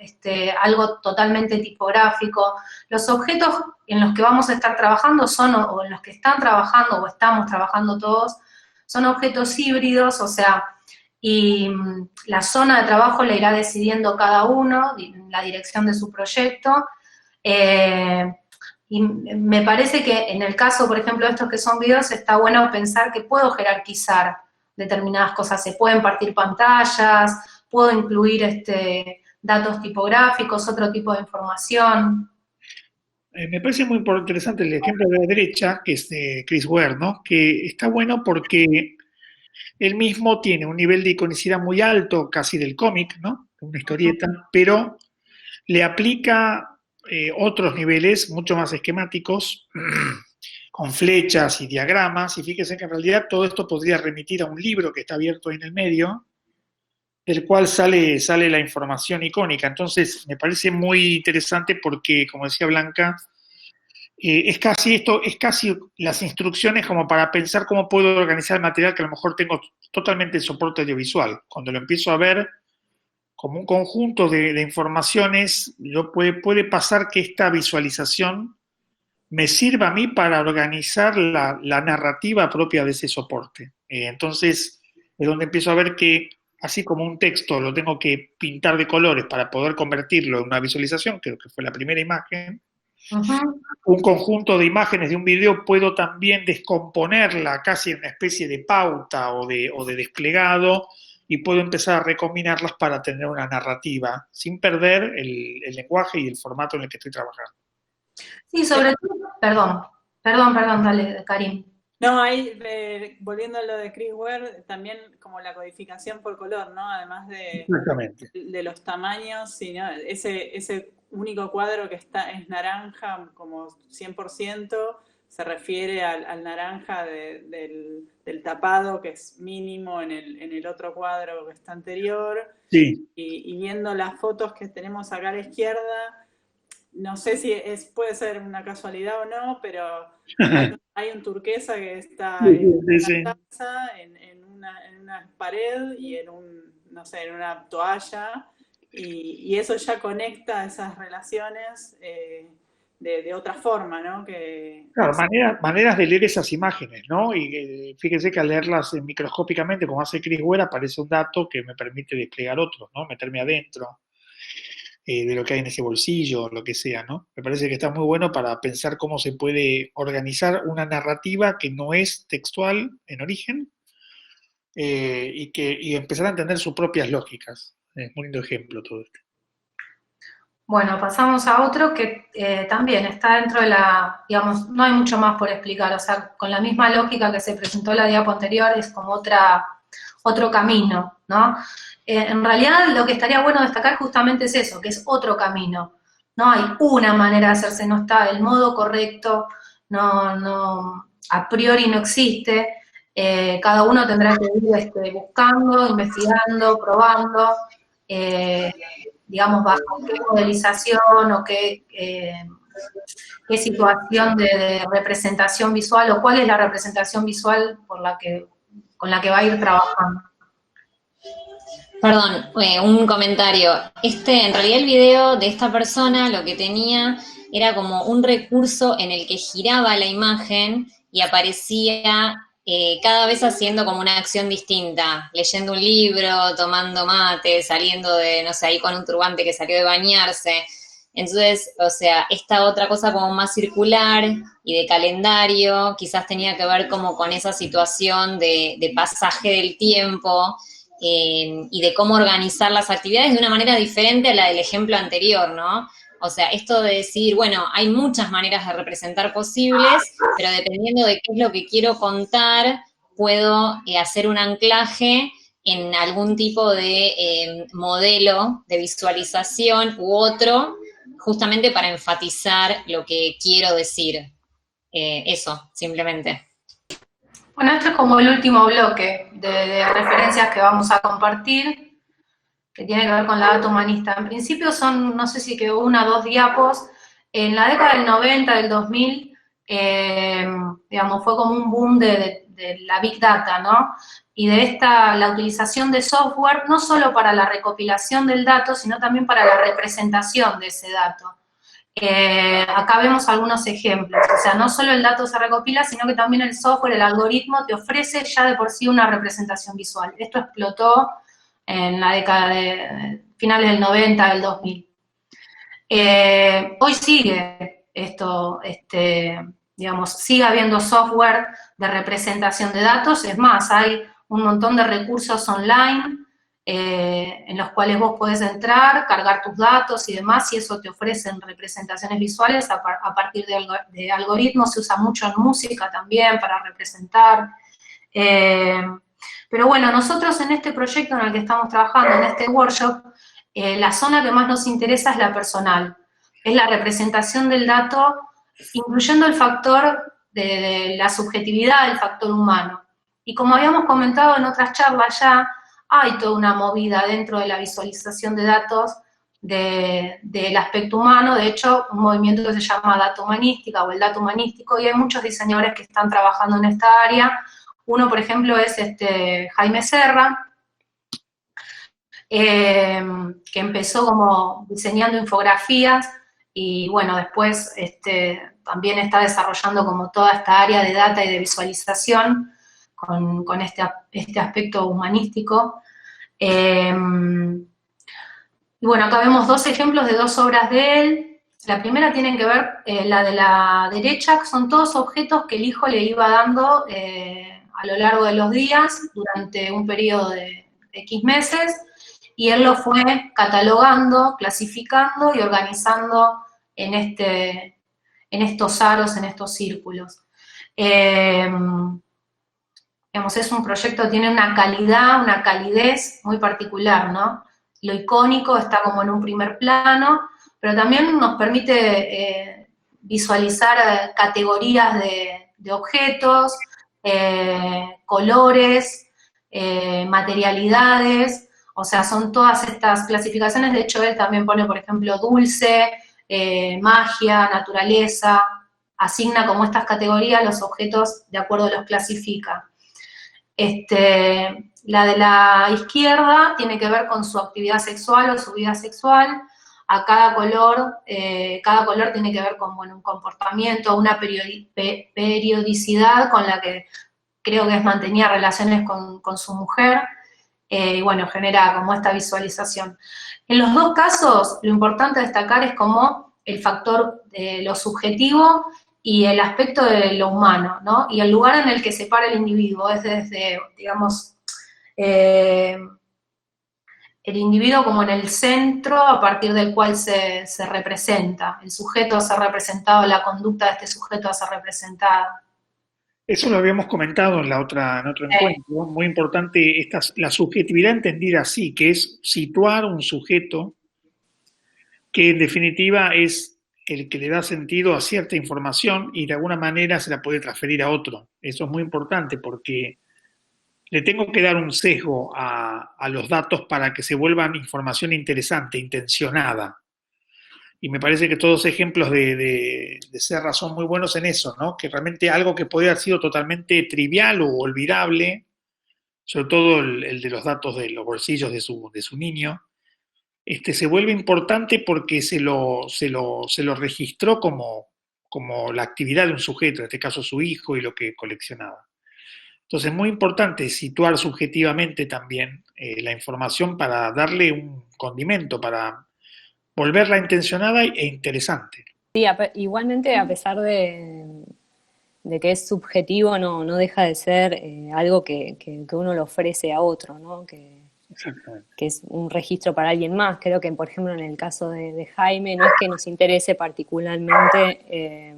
algo totalmente tipográfico. Los objetos en los que vamos a estar trabajando o en los que están trabajando o estamos trabajando todos, son objetos híbridos, o sea, y la zona de trabajo la irá decidiendo cada uno, la dirección de su proyecto, y me parece que en el caso, por ejemplo, de estos que son videos, está bueno pensar que puedo jerarquizar determinadas cosas, se pueden partir pantallas, puedo incluir datos tipográficos, otro tipo de información. Me parece muy interesante el ejemplo de la derecha, que es de Chris Ware, ¿no? Que está bueno porque él mismo tiene un nivel de iconicidad muy alto, casi del cómic, ¿no? Una historieta, pero le aplica otros niveles mucho más esquemáticos, con flechas y diagramas, y fíjense que en realidad todo esto podría remitir a un libro que está abierto en el medio, del cual sale la información icónica. Entonces, me parece muy interesante porque, como decía Blanca, es casi las instrucciones como para pensar cómo puedo organizar el material que a lo mejor tengo totalmente en soporte audiovisual. Cuando lo empiezo a ver como un conjunto de informaciones, puede pasar que esta visualización me sirva a mí para organizar la narrativa propia de ese soporte. Entonces, es donde empiezo a ver que, así como un texto lo tengo que pintar de colores para poder convertirlo en una visualización, creo que fue la primera imagen, un conjunto de imágenes de un video puedo también descomponerla casi en una especie de pauta o de desplegado y puedo empezar a recombinarlas para tener una narrativa, sin perder el lenguaje y el formato en el que estoy trabajando. Sí, sobre todo, perdón, dale, Karim. No, ahí, volviendo a lo de Chris Ware, también como la codificación por color, ¿no? Además de los tamaños, ¿sí, no? Ese único cuadro que es naranja como 100%, se refiere al naranja del tapado, que es mínimo en el otro cuadro que está anterior. Sí. Y viendo las fotos que tenemos acá a la izquierda, no sé si puede ser una casualidad o no, pero hay un turquesa que está en una taza, en una pared y en una toalla, y eso ya conecta esas relaciones de otra forma, ¿no? Claro, maneras de leer esas imágenes, ¿no? Y fíjense que al leerlas microscópicamente, como hace Chris Ware, aparece un dato que me permite desplegar otros, ¿no? Meterme adentro de lo que hay en ese bolsillo, lo que sea, ¿no? Me parece que está muy bueno para pensar cómo se puede organizar una narrativa que no es textual en origen y empezar a entender sus propias lógicas. Es un lindo ejemplo todo esto. Bueno, pasamos a otro que también está dentro de digamos, no hay mucho más por explicar, o sea, con la misma lógica que se presentó en la diapo anterior, es como otro camino, ¿no? En realidad lo que estaría bueno destacar justamente es eso, que es otro camino. No hay una manera de hacerse, no está el modo correcto, a priori no existe, cada uno tendrá que ir buscando, investigando, probando, digamos, bajo qué modelización o qué situación de representación visual o cuál es la representación visual con la que va a ir trabajando. Perdón, un comentario. En realidad el video de esta persona lo que tenía era como un recurso en el que giraba la imagen y aparecía cada vez haciendo como una acción distinta, leyendo un libro, tomando mate, saliendo ahí con un turbante que salió de bañarse. Entonces, o sea, esta otra cosa como más circular y de calendario, quizás tenía que ver como con esa situación de pasaje del tiempo, y de cómo organizar las actividades de una manera diferente a la del ejemplo anterior, ¿no? O sea, esto de decir, bueno, hay muchas maneras de representar posibles, pero dependiendo de qué es lo que quiero contar, puedo hacer un anclaje en algún tipo de modelo de visualización u otro, justamente para enfatizar lo que quiero decir. Eso, simplemente. Bueno, esto es como el último bloque de referencias que vamos a compartir, que tiene que ver con la data humanista. En principio son, no sé si quedó 1 o 2 diapos. En la década del 90, del 2000, digamos, fue como un boom de la Big Data, ¿no? Y de la utilización de software, no solo para la recopilación del dato, sino también para la representación de ese dato. Acá vemos algunos ejemplos, o sea, no solo el dato se recopila, sino que también el software, el algoritmo, te ofrece ya de por sí una representación visual. Esto explotó en la década de finales del 90, del 2000. Hoy sigue esto, digamos, sigue habiendo software de representación de datos, es más, hay un montón de recursos online en los cuales vos podés entrar, cargar tus datos y demás, y eso te ofrecen representaciones visuales a partir de algoritmos. Se usa mucho en música también para representar. Pero bueno, nosotros en este proyecto en el que estamos trabajando, en este workshop, la zona que más nos interesa es la personal. Es la representación del dato, incluyendo el factor de la subjetividad, el factor humano. Y como habíamos comentado en otras charlas ya, hay toda una movida dentro de la visualización de datos del aspecto humano. De hecho, un movimiento que se llama data humanística o el dato humanístico, y hay muchos diseñadores que están trabajando en esta área. Uno, por ejemplo, es Jaime Serra, que empezó como diseñando infografías y, bueno, después también está desarrollando como toda esta área de data y de visualización con este aspecto humanístico. Y bueno, acá vemos 2 ejemplos de 2 obras de él. La primera tiene que ver, la de la derecha, son todos objetos que el hijo le iba dando a lo largo de los días, durante un periodo X meses, y él lo fue catalogando, clasificando y organizando en estos aros, en estos círculos. Digamos, es un proyecto, tiene una calidad, una calidez muy particular, ¿no? Lo icónico está como en un primer plano, pero también nos permite visualizar categorías de objetos, colores, materialidades, o sea, son todas estas clasificaciones. De hecho, él también pone, por ejemplo, dulce, magia, naturaleza, asigna como estas categorías los objetos de acuerdo, los clasifica. La de la izquierda tiene que ver con su actividad sexual o su vida sexual. A cada color tiene que ver con, bueno, un comportamiento, una periodicidad con la que creo que mantenía relaciones con su mujer, y bueno, genera como esta visualización. En los dos casos, lo importante destacar es como el factor de lo subjetivo y el aspecto de lo humano, ¿no? Y el lugar en el que se para el individuo, es desde, digamos, el individuo como en el centro a partir del cual se representa. El sujeto a ser representado, la conducta de este sujeto a ser representada. Eso lo habíamos comentado en otro encuentro. Muy importante la subjetividad entendida así, que es situar un sujeto que en definitiva es el que le da sentido a cierta información y de alguna manera se la puede transferir a otro. Eso es muy importante porque le tengo que dar un sesgo a los datos para que se vuelvan información interesante, intencionada. Y me parece que todos los ejemplos de Serra son muy buenos en eso, ¿no? Que realmente algo que podría haber sido totalmente trivial o olvidable, sobre todo el de los datos de los bolsillos de su niño, se vuelve importante porque se lo registró como la actividad de un sujeto, en este caso su hijo y lo que coleccionaba. Entonces es muy importante situar subjetivamente también la información para darle un condimento, para volverla intencionada e interesante. Sí, igualmente a pesar de que es subjetivo, no deja de ser algo que uno le ofrece a otro, ¿no? Que es un registro para alguien más. Creo que, por ejemplo, en el caso de Jaime, no es que nos interese particularmente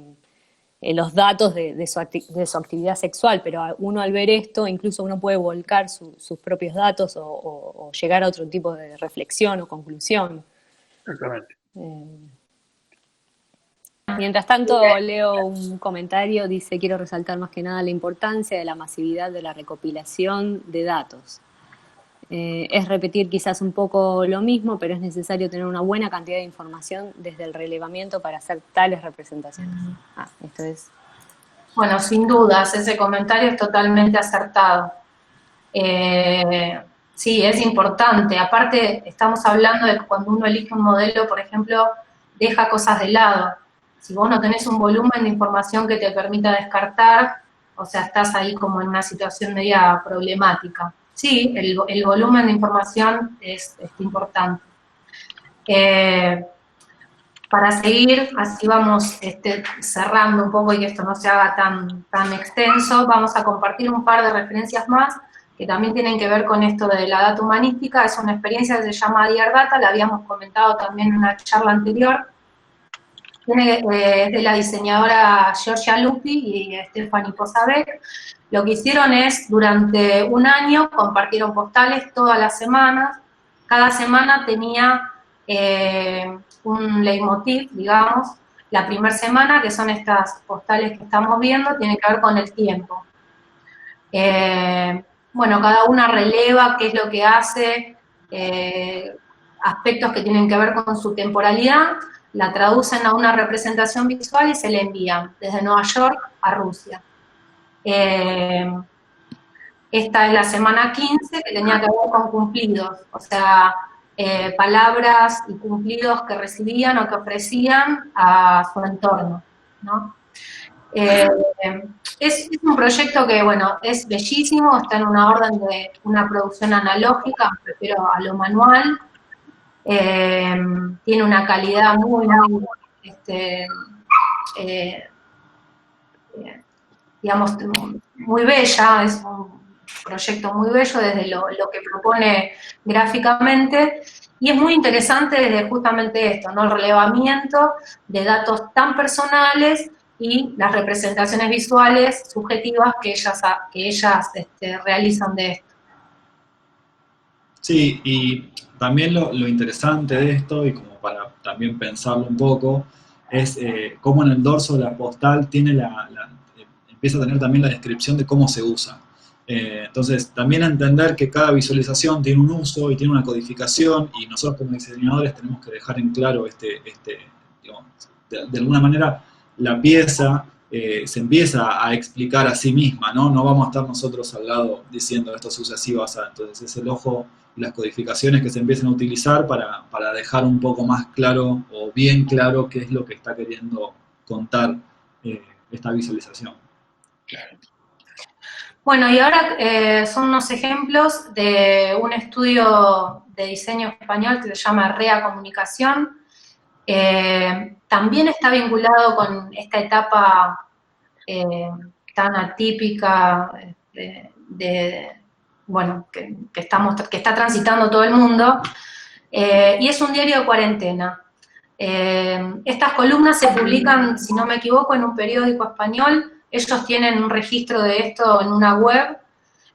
los datos de su actividad sexual, pero uno al ver esto, incluso uno puede volcar sus propios datos o llegar a otro tipo de reflexión o conclusión. Exactamente. Mientras tanto, leo un comentario, dice: quiero resaltar más que nada la importancia de la masividad de la recopilación de datos. Es repetir quizás un poco lo mismo, pero es necesario tener una buena cantidad de información desde el relevamiento para hacer tales representaciones. Esto es... Bueno, sin dudas, ese comentario es totalmente acertado. Sí, es importante. Aparte, estamos hablando de que cuando uno elige un modelo, por ejemplo, deja cosas de lado. Si vos no tenés un volumen de información que te permita descartar, o sea, estás ahí como en una situación media problemática. Sí, el volumen de información es importante. Para seguir, así vamos cerrando un poco y que esto no se haga tan extenso, vamos a compartir un par de referencias más que también tienen que ver con esto de la data humanística. Es una experiencia que se llama Dear Data, la habíamos comentado también en una charla anterior. Es de la diseñadora Giorgia Lupi y Stephanie Posabek. Lo que hicieron es, durante un año, compartieron postales todas las semanas. Cada semana tenía un leitmotiv, digamos. La primera semana, que son estas postales que estamos viendo, tiene que ver con el tiempo. Bueno, cada una releva qué es lo que hace, aspectos que tienen que ver con su temporalidad, la traducen a una representación visual y se le envían desde Nueva York a Rusia. Esta es la semana 15, que tenía que ver con cumplidos, o sea, palabras y cumplidos que recibían o que ofrecían a su entorno, ¿no? Es un proyecto que, bueno, es bellísimo, está en una orden de una producción analógica, me refiero a lo manual. Tiene una calidad muy digamos, muy bella, es proyecto muy bello desde lo que propone gráficamente, y es muy interesante desde justamente esto, ¿no? El relevamiento de datos tan personales y las representaciones visuales subjetivas que ellas realizan de esto. Sí, y también lo interesante de esto, y como para también pensarlo un poco, es cómo en el dorso de la postal tiene empieza a tener también la descripción de cómo se usa. Entonces, también entender que cada visualización tiene un uso y tiene una codificación, y nosotros como diseñadores tenemos que dejar en claro digamos, de alguna manera la pieza se empieza a explicar a sí misma, ¿no? No vamos a estar nosotros al lado diciendo esto se usa así o así. Entonces es el ojo y las codificaciones que se empiezan a utilizar para dejar un poco más claro o bien claro qué es lo que está queriendo contar esta visualización. Claro. Bueno, y ahora son unos ejemplos de un estudio de diseño español que se llama REA Comunicación. También está vinculado con esta etapa tan atípica bueno, que está transitando todo el mundo, y es un diario de cuarentena. Estas columnas se publican, si no me equivoco, en un periódico español. Ellos tienen un registro de esto en una web.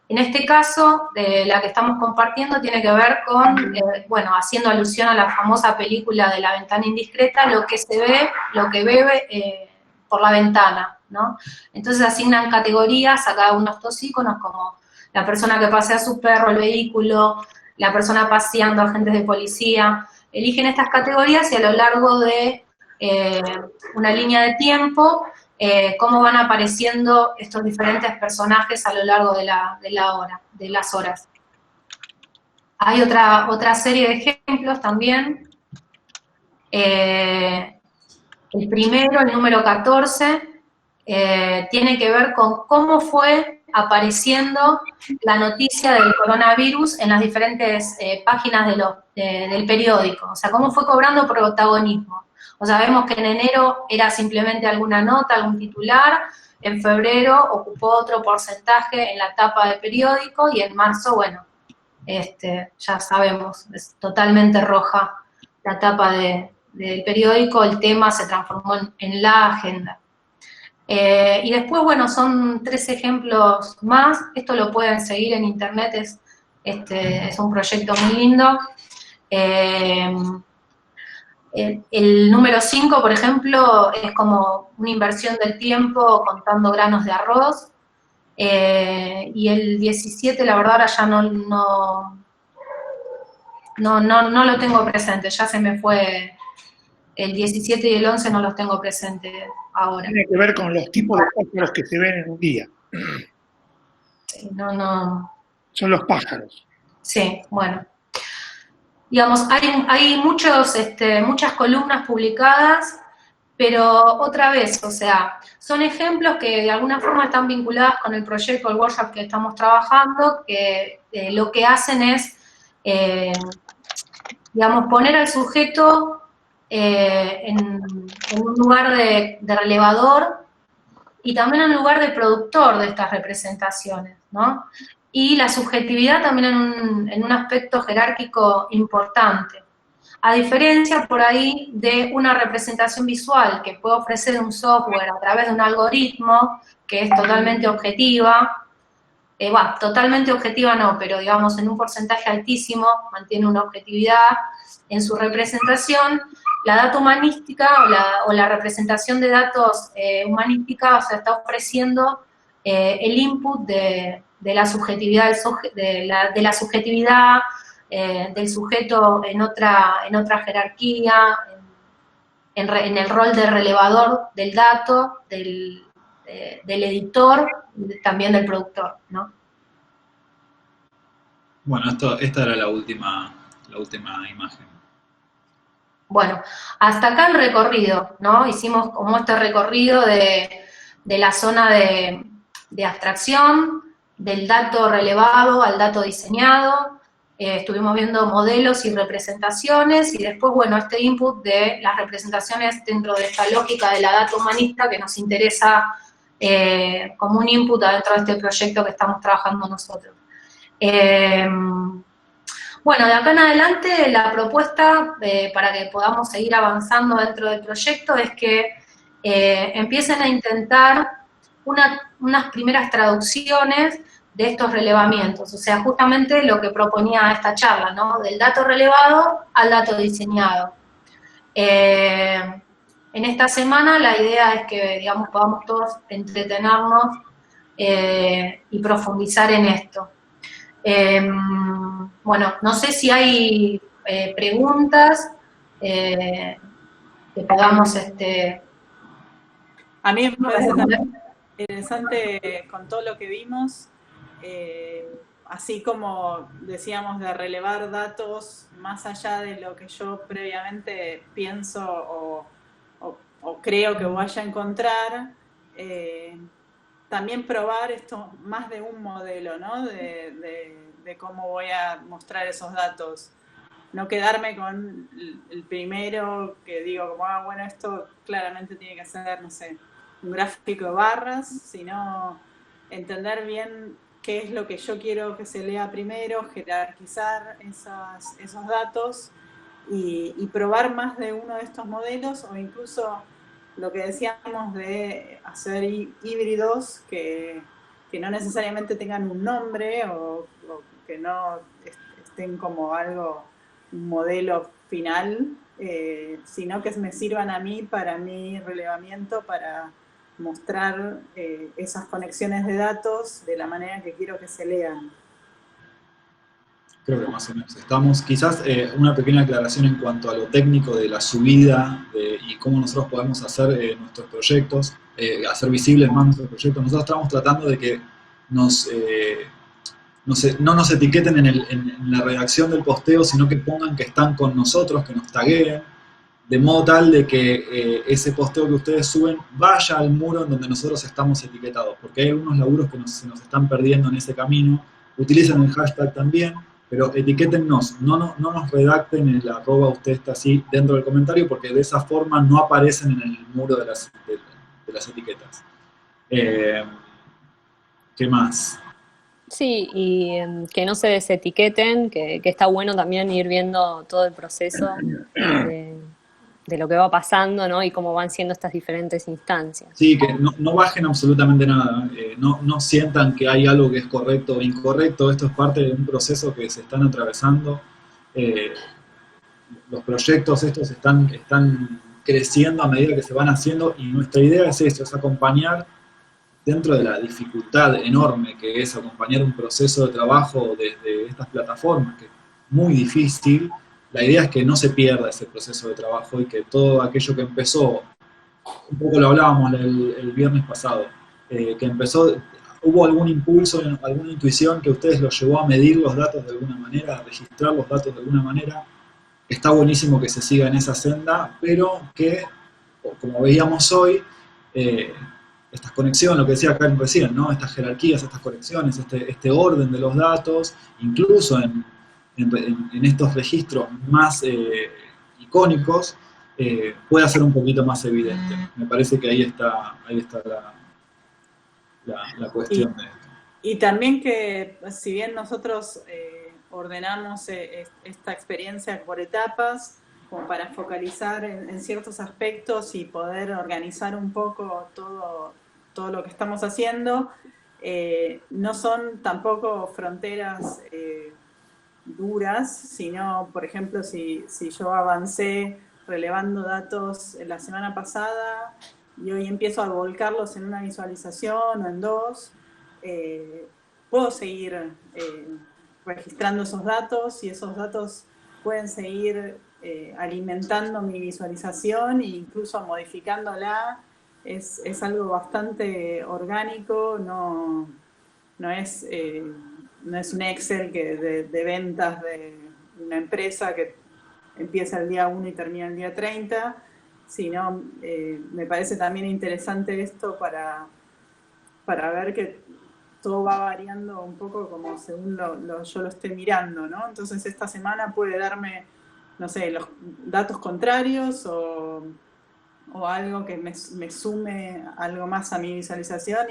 En este caso, la que estamos compartiendo tiene que ver con, bueno, haciendo alusión a la famosa película de La ventana indiscreta, lo que se ve, lo que ve por la ventana, ¿no? Entonces asignan categorías a cada uno de estos íconos, como la persona que pasea a su perro, el vehículo, la persona paseando, agentes de policía. Eligen estas categorías y a lo largo de una línea de tiempo, cómo van apareciendo estos diferentes personajes a lo largo de las horas. Hay otra serie de ejemplos también. El primero, el número 14, tiene que ver con cómo fue apareciendo la noticia del coronavirus en las diferentes páginas del periódico. O sea, cómo fue cobrando protagonismo. O sea, vemos que en enero era simplemente alguna nota, algún titular, en febrero ocupó otro porcentaje en la tapa del periódico, y en marzo, bueno, ya sabemos, es totalmente roja la tapa del periódico, el tema se transformó en la agenda. Y después, bueno, son 3 ejemplos más. Esto lo pueden seguir en internet, es un proyecto muy lindo. El número 5, por ejemplo, es como una inversión del tiempo contando granos de arroz. Y el 17, la verdad, ahora ya no lo tengo presente, ya se me fue. El 17 y el 11 no los tengo presentes ahora. Tiene que ver con los tipos de pájaros que se ven en un día. Sí, no. Son los pájaros. Sí, bueno. Digamos, hay muchas columnas publicadas, pero otra vez, o sea, son ejemplos que de alguna forma están vinculadas con el proyecto, el workshop que estamos trabajando, que lo que hacen es, digamos, poner al sujeto en un lugar de relevador y también en un lugar de productor de estas representaciones, ¿no? Y la subjetividad también en un aspecto jerárquico importante. A diferencia por ahí de una representación visual que puede ofrecer un software a través de un algoritmo que es totalmente objetiva, totalmente objetiva no, pero digamos en un porcentaje altísimo mantiene una objetividad en su representación. La data humanística o la representación de datos humanística, o sea, está ofreciendo el input de la subjetividad, de la subjetividad del sujeto en otra jerarquía, en el rol de relevador del dato, del editor, también del productor, ¿no? Bueno, esta era la última imagen. Bueno, hasta acá el recorrido, ¿no? Hicimos como este recorrido de la zona de abstracción, del dato relevado al dato diseñado, estuvimos viendo modelos y representaciones, y después, bueno, este input de las representaciones dentro de esta lógica de la data humanista que nos interesa como un input dentro de este proyecto que estamos trabajando nosotros. Bueno, de acá en adelante la propuesta para que podamos seguir avanzando dentro del proyecto es que empiecen a intentar unas primeras traducciones de estos relevamientos, o sea, justamente lo que proponía esta charla, ¿no? Del dato relevado al dato diseñado. En esta semana la idea es que, digamos, podamos todos entretenernos y profundizar en esto. Bueno, no sé si hay preguntas que podamos... A mí me parece también interesante con todo lo que vimos, así como decíamos de relevar datos más allá de lo que yo previamente pienso o creo que vaya a encontrar, también probar esto más de un modelo, ¿no? De cómo voy a mostrar esos datos. No quedarme con el primero que digo, como, bueno, esto claramente tiene que ser, no sé, un gráfico de barras, sino entender bien qué es lo que yo quiero que se lea primero, jerarquizar esos datos y probar más de uno de estos modelos, o incluso lo que decíamos de hacer híbridos que no necesariamente tengan un nombre o que no estén como un modelo final, sino que me sirvan a mí para mi relevamiento, para mostrar esas conexiones de datos de la manera que quiero que se lean. Creo que más o menos estamos. Quizás una pequeña aclaración en cuanto a lo técnico de la subida y cómo nosotros podemos hacer nuestros proyectos, hacer visibles más nuestros proyectos. Nosotros estamos tratando de que no nos etiqueten en la redacción del posteo, sino que pongan que están con nosotros, que nos tagueen, de modo tal de que ese posteo que ustedes suben vaya al muro en donde nosotros estamos etiquetados, porque hay algunos laburos que se nos están perdiendo en ese camino. Utilicen el hashtag también, pero etiquétennos, no nos redacten el @ usted está así dentro del comentario, porque de esa forma no aparecen en el muro de las etiquetas. ¿Qué más? Sí, y que no se desetiqueten, que está bueno también ir viendo todo el proceso de lo que va pasando, ¿no? Y cómo van siendo estas diferentes instancias. Sí, que no bajen absolutamente nada, no sientan que hay algo que es correcto o incorrecto, esto es parte de un proceso que se están atravesando, los proyectos estos están creciendo a medida que se van haciendo, y nuestra idea es eso, es acompañar dentro de la dificultad enorme que es acompañar un proceso de trabajo desde estas plataformas, que es muy difícil. La idea es que no se pierda ese proceso de trabajo y que todo aquello que empezó, un poco lo hablábamos el viernes pasado, que empezó, hubo algún impulso, alguna intuición que a ustedes los llevó a medir los datos de alguna manera, a registrar los datos de alguna manera. Está buenísimo que se siga en esa senda, pero que, como veíamos hoy, estas conexiones, lo que decía Karen recién, ¿no? Estas jerarquías, estas conexiones, este orden de los datos, incluso en estos registros más icónicos, pueda ser un poquito más evidente. Me parece que ahí está la cuestión de esto. Y también que, si bien nosotros ordenamos esta experiencia por etapas, como para focalizar en ciertos aspectos y poder organizar un poco todo lo que estamos haciendo, no son tampoco fronteras duras, sino, por ejemplo, si yo avancé relevando datos la semana pasada y hoy empiezo a volcarlos en una visualización o en dos, puedo seguir registrando esos datos, y esos datos pueden seguir alimentando mi visualización e incluso modificándola. Es algo bastante orgánico, no es un Excel de ventas de una empresa que empieza el día 1 y termina el día 30, sino me parece también interesante esto para ver que todo va variando un poco como según yo lo esté mirando, ¿no? Entonces esta semana puede darme, no sé, los datos contrarios o o algo que me sume algo más a mi visualización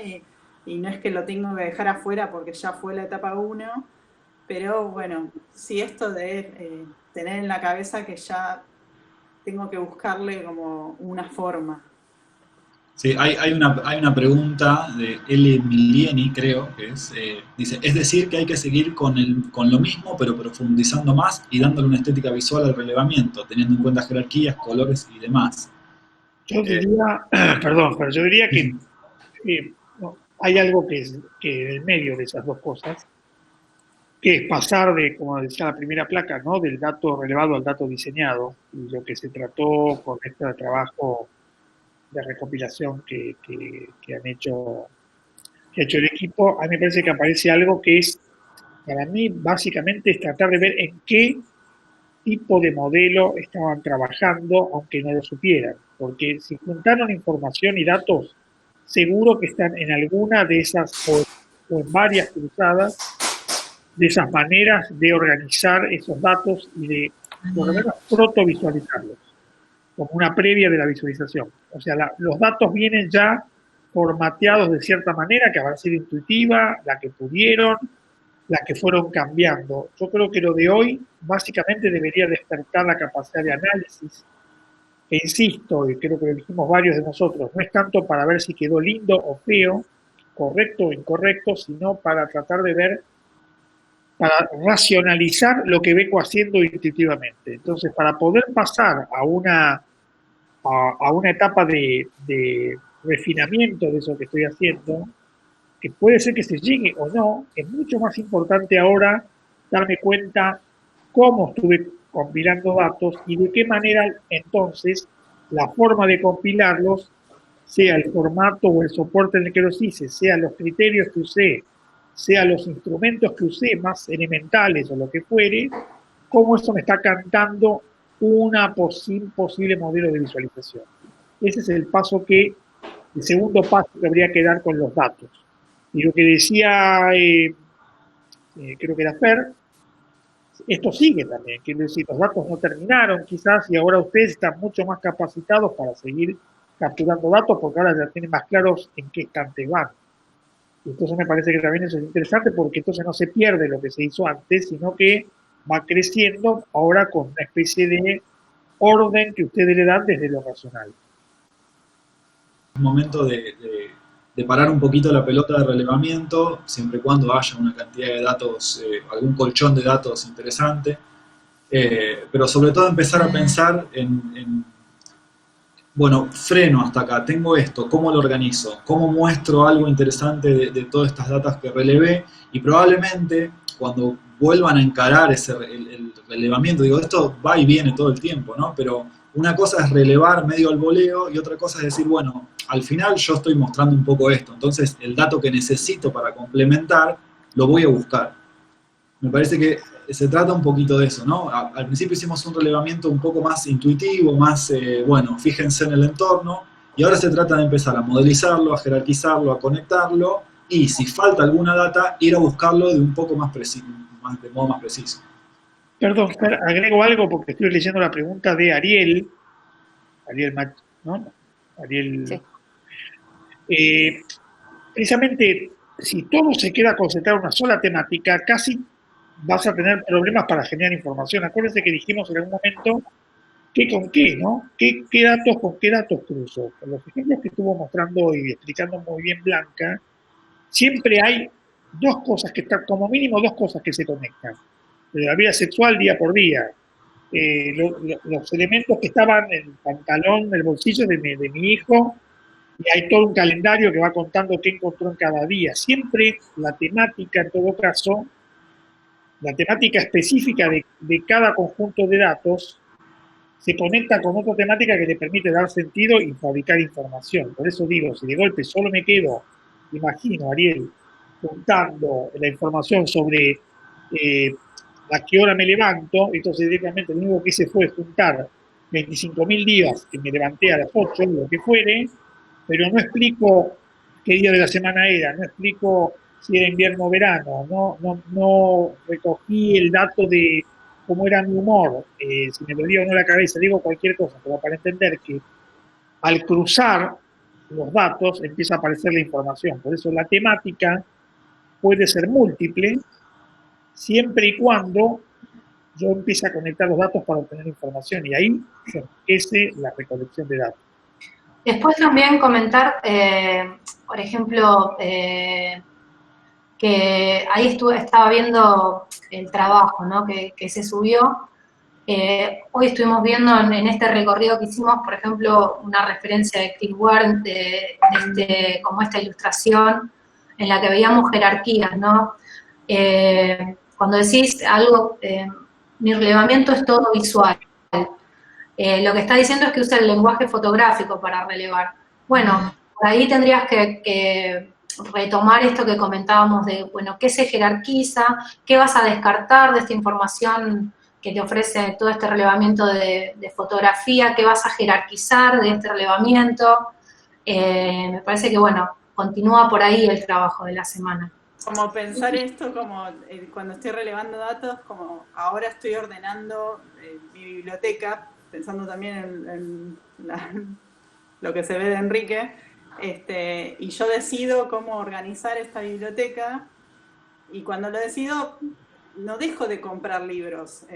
y no es que lo tengo que dejar afuera porque ya fue la etapa 1, pero bueno, sí esto de tener en la cabeza que ya tengo que buscarle como una forma. Sí, hay una pregunta de L. Milieni, creo que es, dice, es decir que hay que seguir con lo mismo, pero profundizando más y dándole una estética visual al relevamiento, teniendo en cuenta jerarquías, colores y demás. Yo diría, perdón, pero yo diría que no, hay algo que en el medio de esas dos cosas, que es pasar de, como decía la primera placa, ¿no? Del dato relevado al dato diseñado, y lo que se trató con este trabajo de recopilación que ha hecho el equipo, a mí me parece que aparece algo que es, para mí, básicamente es tratar de ver en qué tipo de modelo estaban trabajando, aunque no lo supieran. Porque si juntaron información y datos, seguro que están en alguna de esas, o en varias cruzadas, de esas maneras de organizar esos datos y de, por lo menos, protovisualizarlos, como una previa de la visualización. O sea, los datos vienen ya formateados de cierta manera, que habrá sido intuitiva, la que pudieron, la que fueron cambiando. Yo creo que lo de hoy básicamente debería despertar la capacidad de análisis. E insisto, y creo que lo dijimos varios de nosotros, no es tanto para ver si quedó lindo o feo, correcto o incorrecto, sino para tratar de ver, para racionalizar lo que vengo haciendo intuitivamente. Entonces, para poder pasar a una etapa de refinamiento de eso que estoy haciendo, que puede ser que se llegue o no, es mucho más importante ahora darme cuenta cómo estuve compilando datos y de qué manera entonces la forma de compilarlos, sea el formato o el soporte en el que los hice, sea los criterios que usé, sea los instrumentos que usé más elementales o lo que fuere, cómo eso me está cantando una posible modelo de visualización. Ese es el segundo paso que habría que dar con los datos. Y lo que decía, creo que era Fer, esto sigue también, quiero decir, los datos no terminaron quizás y ahora ustedes están mucho más capacitados para seguir capturando datos porque ahora ya tienen más claros en qué instante van. Y entonces me parece que también eso es interesante porque entonces no se pierde lo que se hizo antes, sino que va creciendo ahora con una especie de orden que ustedes le dan desde lo racional. Es momento de parar un poquito la pelota de relevamiento, siempre y cuando haya una cantidad de datos, algún colchón de datos interesante, pero sobre todo empezar a pensar bueno, freno hasta acá, tengo esto, ¿cómo lo organizo? ¿Cómo muestro algo interesante de todas estas datas que relevé? Y probablemente cuando vuelvan a encarar el relevamiento, digo, esto va y viene todo el tiempo, ¿no? Pero una cosa es relevar medio al voleo y otra cosa es decir, bueno, al final yo estoy mostrando un poco esto, entonces el dato que necesito para complementar lo voy a buscar. Me parece que se trata un poquito de eso, ¿no? Al principio hicimos un relevamiento un poco más intuitivo, más, bueno, fíjense en el entorno, y ahora se trata de empezar a modelizarlo, a jerarquizarlo, a conectarlo, y si falta alguna data, ir a buscarlo de un poco más preciso, de modo más preciso. Perdón, agrego algo porque estoy leyendo la pregunta de Ariel, ¿no? Ariel. Sí. Precisamente, si todo se queda concentrado en una sola temática, casi vas a tener problemas para generar información. Acuérdense que dijimos en algún momento qué con qué, ¿no? ¿Qué datos con qué datos cruzo? Con los ejemplos que estuvo mostrando y explicando muy bien Blanca, siempre hay dos cosas que están, como mínimo dos cosas que se conectan. La vida sexual día por día, los elementos que estaban en el pantalón, en el bolsillo de mi hijo, y hay todo un calendario que va contando qué encontró en cada día. Siempre la temática, en todo caso, la temática específica de cada conjunto de datos se conecta con otra temática que le permite dar sentido y fabricar información. Por eso digo, si de golpe solo me quedo, imagino, Ariel, juntando la información sobre a qué hora me levanto, entonces directamente lo único que hice fue juntar 25.000 días que me levanté a las 8, lo que fuere, pero no explico qué día de la semana era, no explico si era invierno o verano, no recogí el dato de cómo era mi humor, si me dolía o no la cabeza, digo cualquier cosa, pero para entender que al cruzar los datos empieza a aparecer la información. Por eso la temática puede ser múltiple, siempre y cuando yo empiece a conectar los datos para obtener información, y ahí se empiece la recolección de datos. Después también comentar, por ejemplo, que ahí estaba viendo el trabajo, ¿no? que se subió. Hoy estuvimos viendo en este recorrido que hicimos, por ejemplo, una referencia de Chris Ward, como esta ilustración en la que veíamos jerarquías, ¿no? Cuando decís algo, mi relevamiento es todo visual. Lo que está diciendo es que usa el lenguaje fotográfico para relevar. Bueno, por ahí tendrías que retomar esto que comentábamos de, bueno, qué se jerarquiza, qué vas a descartar de esta información que te ofrece todo este relevamiento de fotografía, qué vas a jerarquizar de este relevamiento. Me parece que, bueno, continúa por ahí el trabajo de la semana. Como pensar esto como cuando estoy relevando datos, como ahora estoy ordenando mi biblioteca, pensando también en lo que se ve de Enrique, y yo decido cómo organizar esta biblioteca, y cuando lo decido no dejo de comprar libros,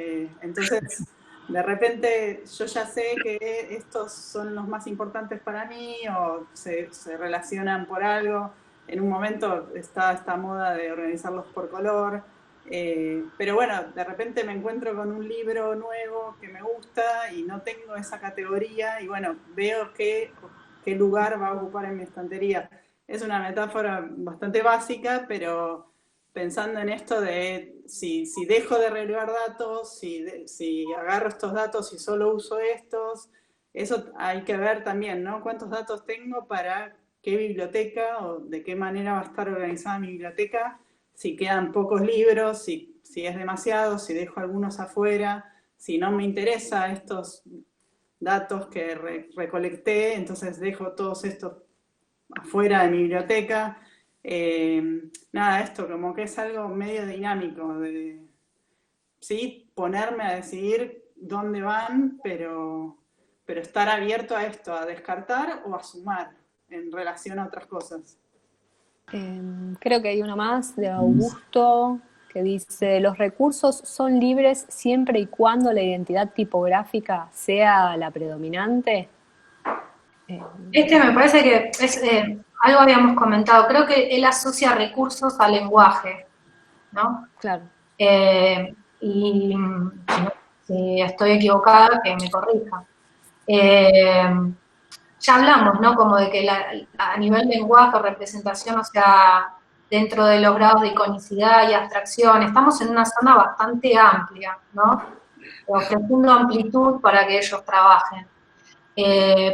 entonces de repente yo ya sé que estos son los más importantes para mí o se relacionan por algo. En un momento está esta moda de organizarlos por color, pero bueno, de repente me encuentro con un libro nuevo que me gusta y no tengo esa categoría y bueno, veo qué lugar va a ocupar en mi estantería. Es una metáfora bastante básica, pero pensando en esto de si dejo de relevar datos, si agarro estos datos y solo uso estos, eso hay que ver también, ¿no? ¿Cuántos datos tengo para qué biblioteca o de qué manera va a estar organizada mi biblioteca? Si quedan pocos libros, si es demasiado, si dejo algunos afuera, si no me interesa estos datos que recolecté, entonces dejo todos estos afuera de mi biblioteca. Nada, esto como que es algo medio dinámico de, sí, ponerme a decidir dónde van, pero estar abierto a esto, a descartar o a sumar en relación a otras cosas. Creo que hay una más de Augusto que dice, los recursos son libres siempre y cuando la identidad tipográfica sea la predominante. Me parece que es algo habíamos comentado, creo que él asocia recursos al lenguaje, ¿no? Claro. Y si estoy equivocada, que me corrija. Ya hablamos, ¿no? Como de que a nivel lenguaje o representación, o sea, dentro de los grados de iconicidad y abstracción, estamos en una zona bastante amplia, ¿no? Ofreciendo amplitud para que ellos trabajen.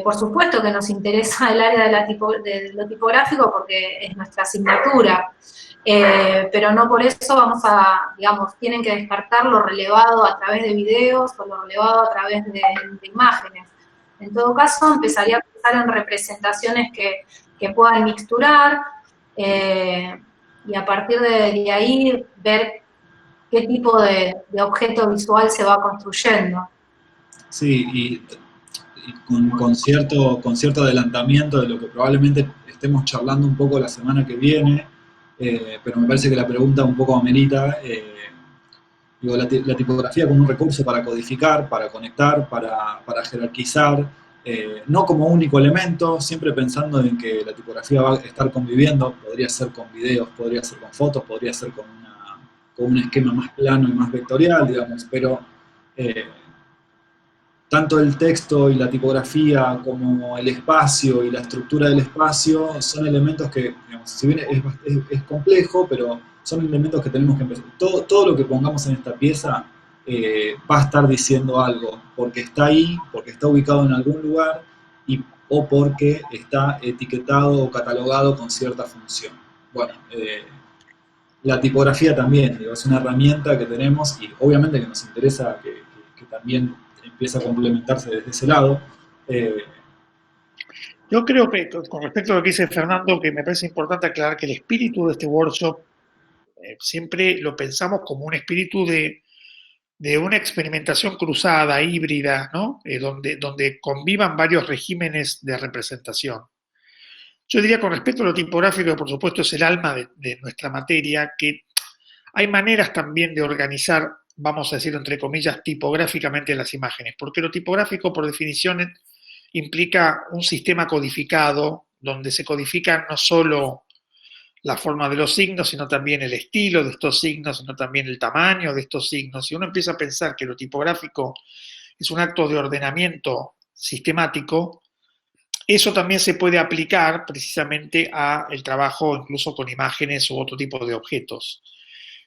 Por supuesto que nos interesa el área de lo tipográfico porque es nuestra asignatura, pero no por eso vamos a, digamos, tienen que descartar lo relevado a través de videos o lo relevado a través de imágenes. En todo caso, empezaría a pensar en representaciones que puedan mixturar y a partir de ahí ver qué tipo de objeto visual se va construyendo. Sí, y con cierto adelantamiento de lo que probablemente estemos charlando un poco la semana que viene, pero me parece que la pregunta un poco amerita. Digo, la tipografía como un recurso para codificar, para conectar, para jerarquizar, no como único elemento, siempre pensando en que la tipografía va a estar conviviendo, podría ser con videos, podría ser con fotos, podría ser con un esquema más plano y más vectorial, digamos, pero tanto el texto y la tipografía como el espacio y la estructura del espacio son elementos que, digamos, si bien es complejo, pero son elementos que tenemos que empezar. Todo lo que pongamos en esta pieza va a estar diciendo algo, porque está ahí, porque está ubicado en algún lugar o porque está etiquetado o catalogado con cierta función. Bueno, la tipografía también, digo, es una herramienta que tenemos y obviamente que nos interesa que también empieza a complementarse desde ese lado. Yo creo que, con respecto a lo que dice Fernando, que me parece importante aclarar que el espíritu de este workshop siempre lo pensamos como un espíritu de de una experimentación cruzada, híbrida, ¿no? Donde convivan varios regímenes de representación. Yo diría con respecto a lo tipográfico, que por supuesto es el alma de nuestra materia, que hay maneras también de organizar, vamos a decir entre comillas, tipográficamente las imágenes, porque lo tipográfico por definición implica un sistema codificado, donde se codifica no solo la forma de los signos, sino también el estilo de estos signos, sino también el tamaño de estos signos. Si uno empieza a pensar que lo tipográfico es un acto de ordenamiento sistemático, eso también se puede aplicar precisamente al trabajo incluso con imágenes u otro tipo de objetos.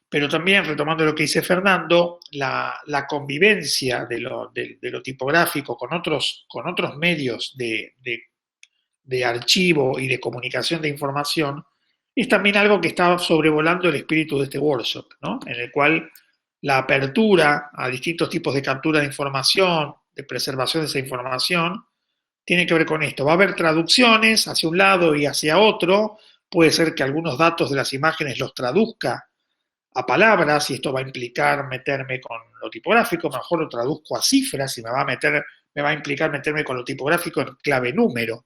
Pero también, retomando lo que dice Fernando, la convivencia de lo tipográfico con otros medios de archivo y de comunicación de información es también algo que está sobrevolando el espíritu de este workshop, ¿no? En el cual la apertura a distintos tipos de captura de información, de preservación de esa información, tiene que ver con esto. Va a haber traducciones hacia un lado y hacia otro, puede ser que algunos datos de las imágenes los traduzca a palabras, y esto va a implicar meterme con lo tipográfico, mejor lo traduzco a cifras y me va a implicar meterme con lo tipográfico en clave número,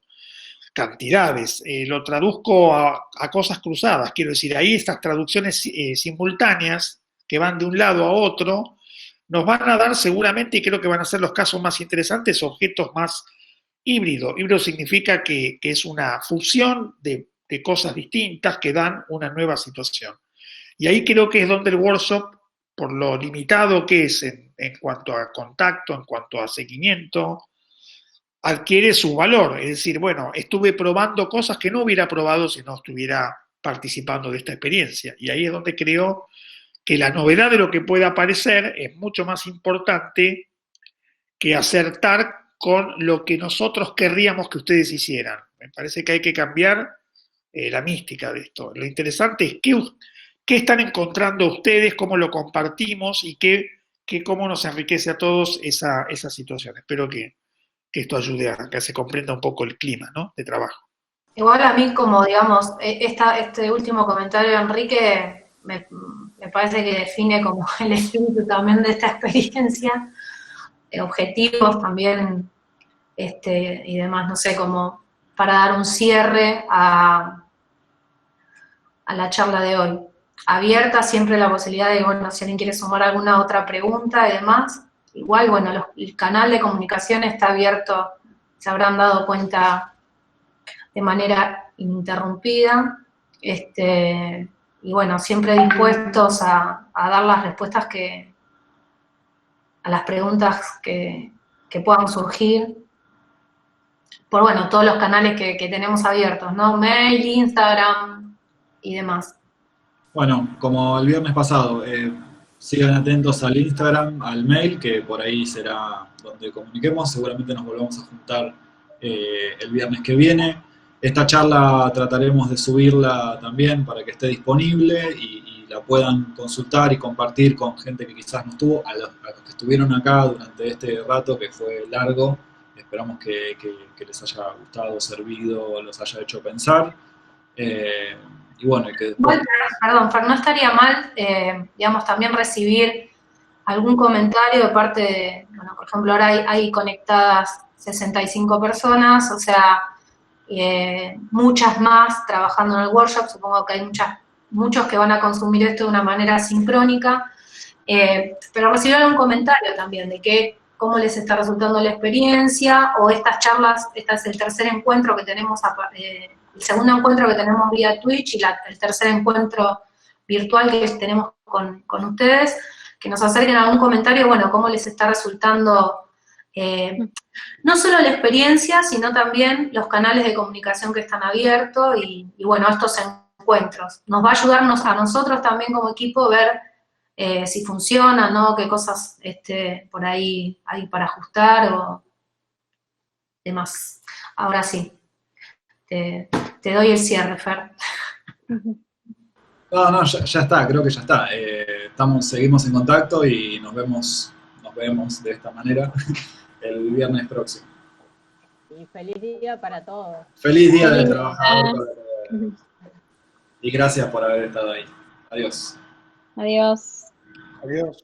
cantidades, lo traduzco a cosas cruzadas, quiero decir, ahí estas traducciones simultáneas que van de un lado a otro, nos van a dar seguramente, y creo que van a ser los casos más interesantes, objetos más híbridos. Híbrido significa que es una fusión de cosas distintas que dan una nueva situación. Y ahí creo que es donde el workshop, por lo limitado que es en cuanto a contacto, en cuanto a seguimiento, adquiere su valor. Es decir, bueno, estuve probando cosas que no hubiera probado si no estuviera participando de esta experiencia. Y ahí es donde creo que la novedad de lo que puede aparecer es mucho más importante que acertar con lo que nosotros querríamos que ustedes hicieran. Me parece que hay que cambiar la mística de esto. Lo interesante es qué están encontrando ustedes, cómo lo compartimos y cómo nos enriquece a todos esa situación. Espero que esto ayude a que se comprenda un poco el clima, ¿no?, de trabajo. Igual a mí, como digamos, este último comentario de Enrique me parece que define como el espíritu también de esta experiencia, objetivos también y demás, no sé, como para dar un cierre a la charla de hoy. Abierta siempre la posibilidad de, bueno, si alguien quiere sumar alguna otra pregunta y demás, igual, bueno, el canal de comunicación está abierto, se habrán dado cuenta de manera ininterrumpida, y bueno, siempre dispuestos a dar las respuestas a las preguntas que puedan surgir, por, bueno, todos los canales que tenemos abiertos, ¿no? Mail, Instagram y demás. Bueno, como el viernes pasado, sigan atentos al Instagram, al mail, que por ahí será donde comuniquemos. Seguramente nos volvamos a juntar el viernes que viene. Esta charla trataremos de subirla también para que esté disponible y la puedan consultar y compartir con gente que quizás no estuvo, a los que estuvieron acá durante este rato que fue largo. Esperamos que les haya gustado, servido, los haya hecho pensar. Y bueno, que después... Perdón, Fer, no estaría mal, digamos, también recibir algún comentario de parte de, bueno, por ejemplo, ahora hay conectadas 65 personas, o sea, muchas más trabajando en el workshop, supongo que hay muchos que van a consumir esto de una manera sincrónica, pero recibir algún comentario también de cómo les está resultando la experiencia, o estas charlas, este es el tercer encuentro que tenemos, el segundo encuentro que tenemos vía Twitch y el tercer encuentro virtual que tenemos con ustedes, que nos acerquen algún comentario, bueno, cómo les está resultando no solo la experiencia, sino también los canales de comunicación que están abiertos y bueno, estos encuentros. Nos va a ayudarnos a nosotros también como equipo ver si funciona, ¿no? Qué cosas por ahí hay para ajustar o demás. Ahora sí, te doy el cierre, Fer. No, ya está, creo que ya está. Seguimos en contacto y nos vemos de esta manera el viernes próximo. Y feliz día para todos. Feliz día del trabajador. Y gracias por haber estado ahí. Adiós. Adiós. Adiós.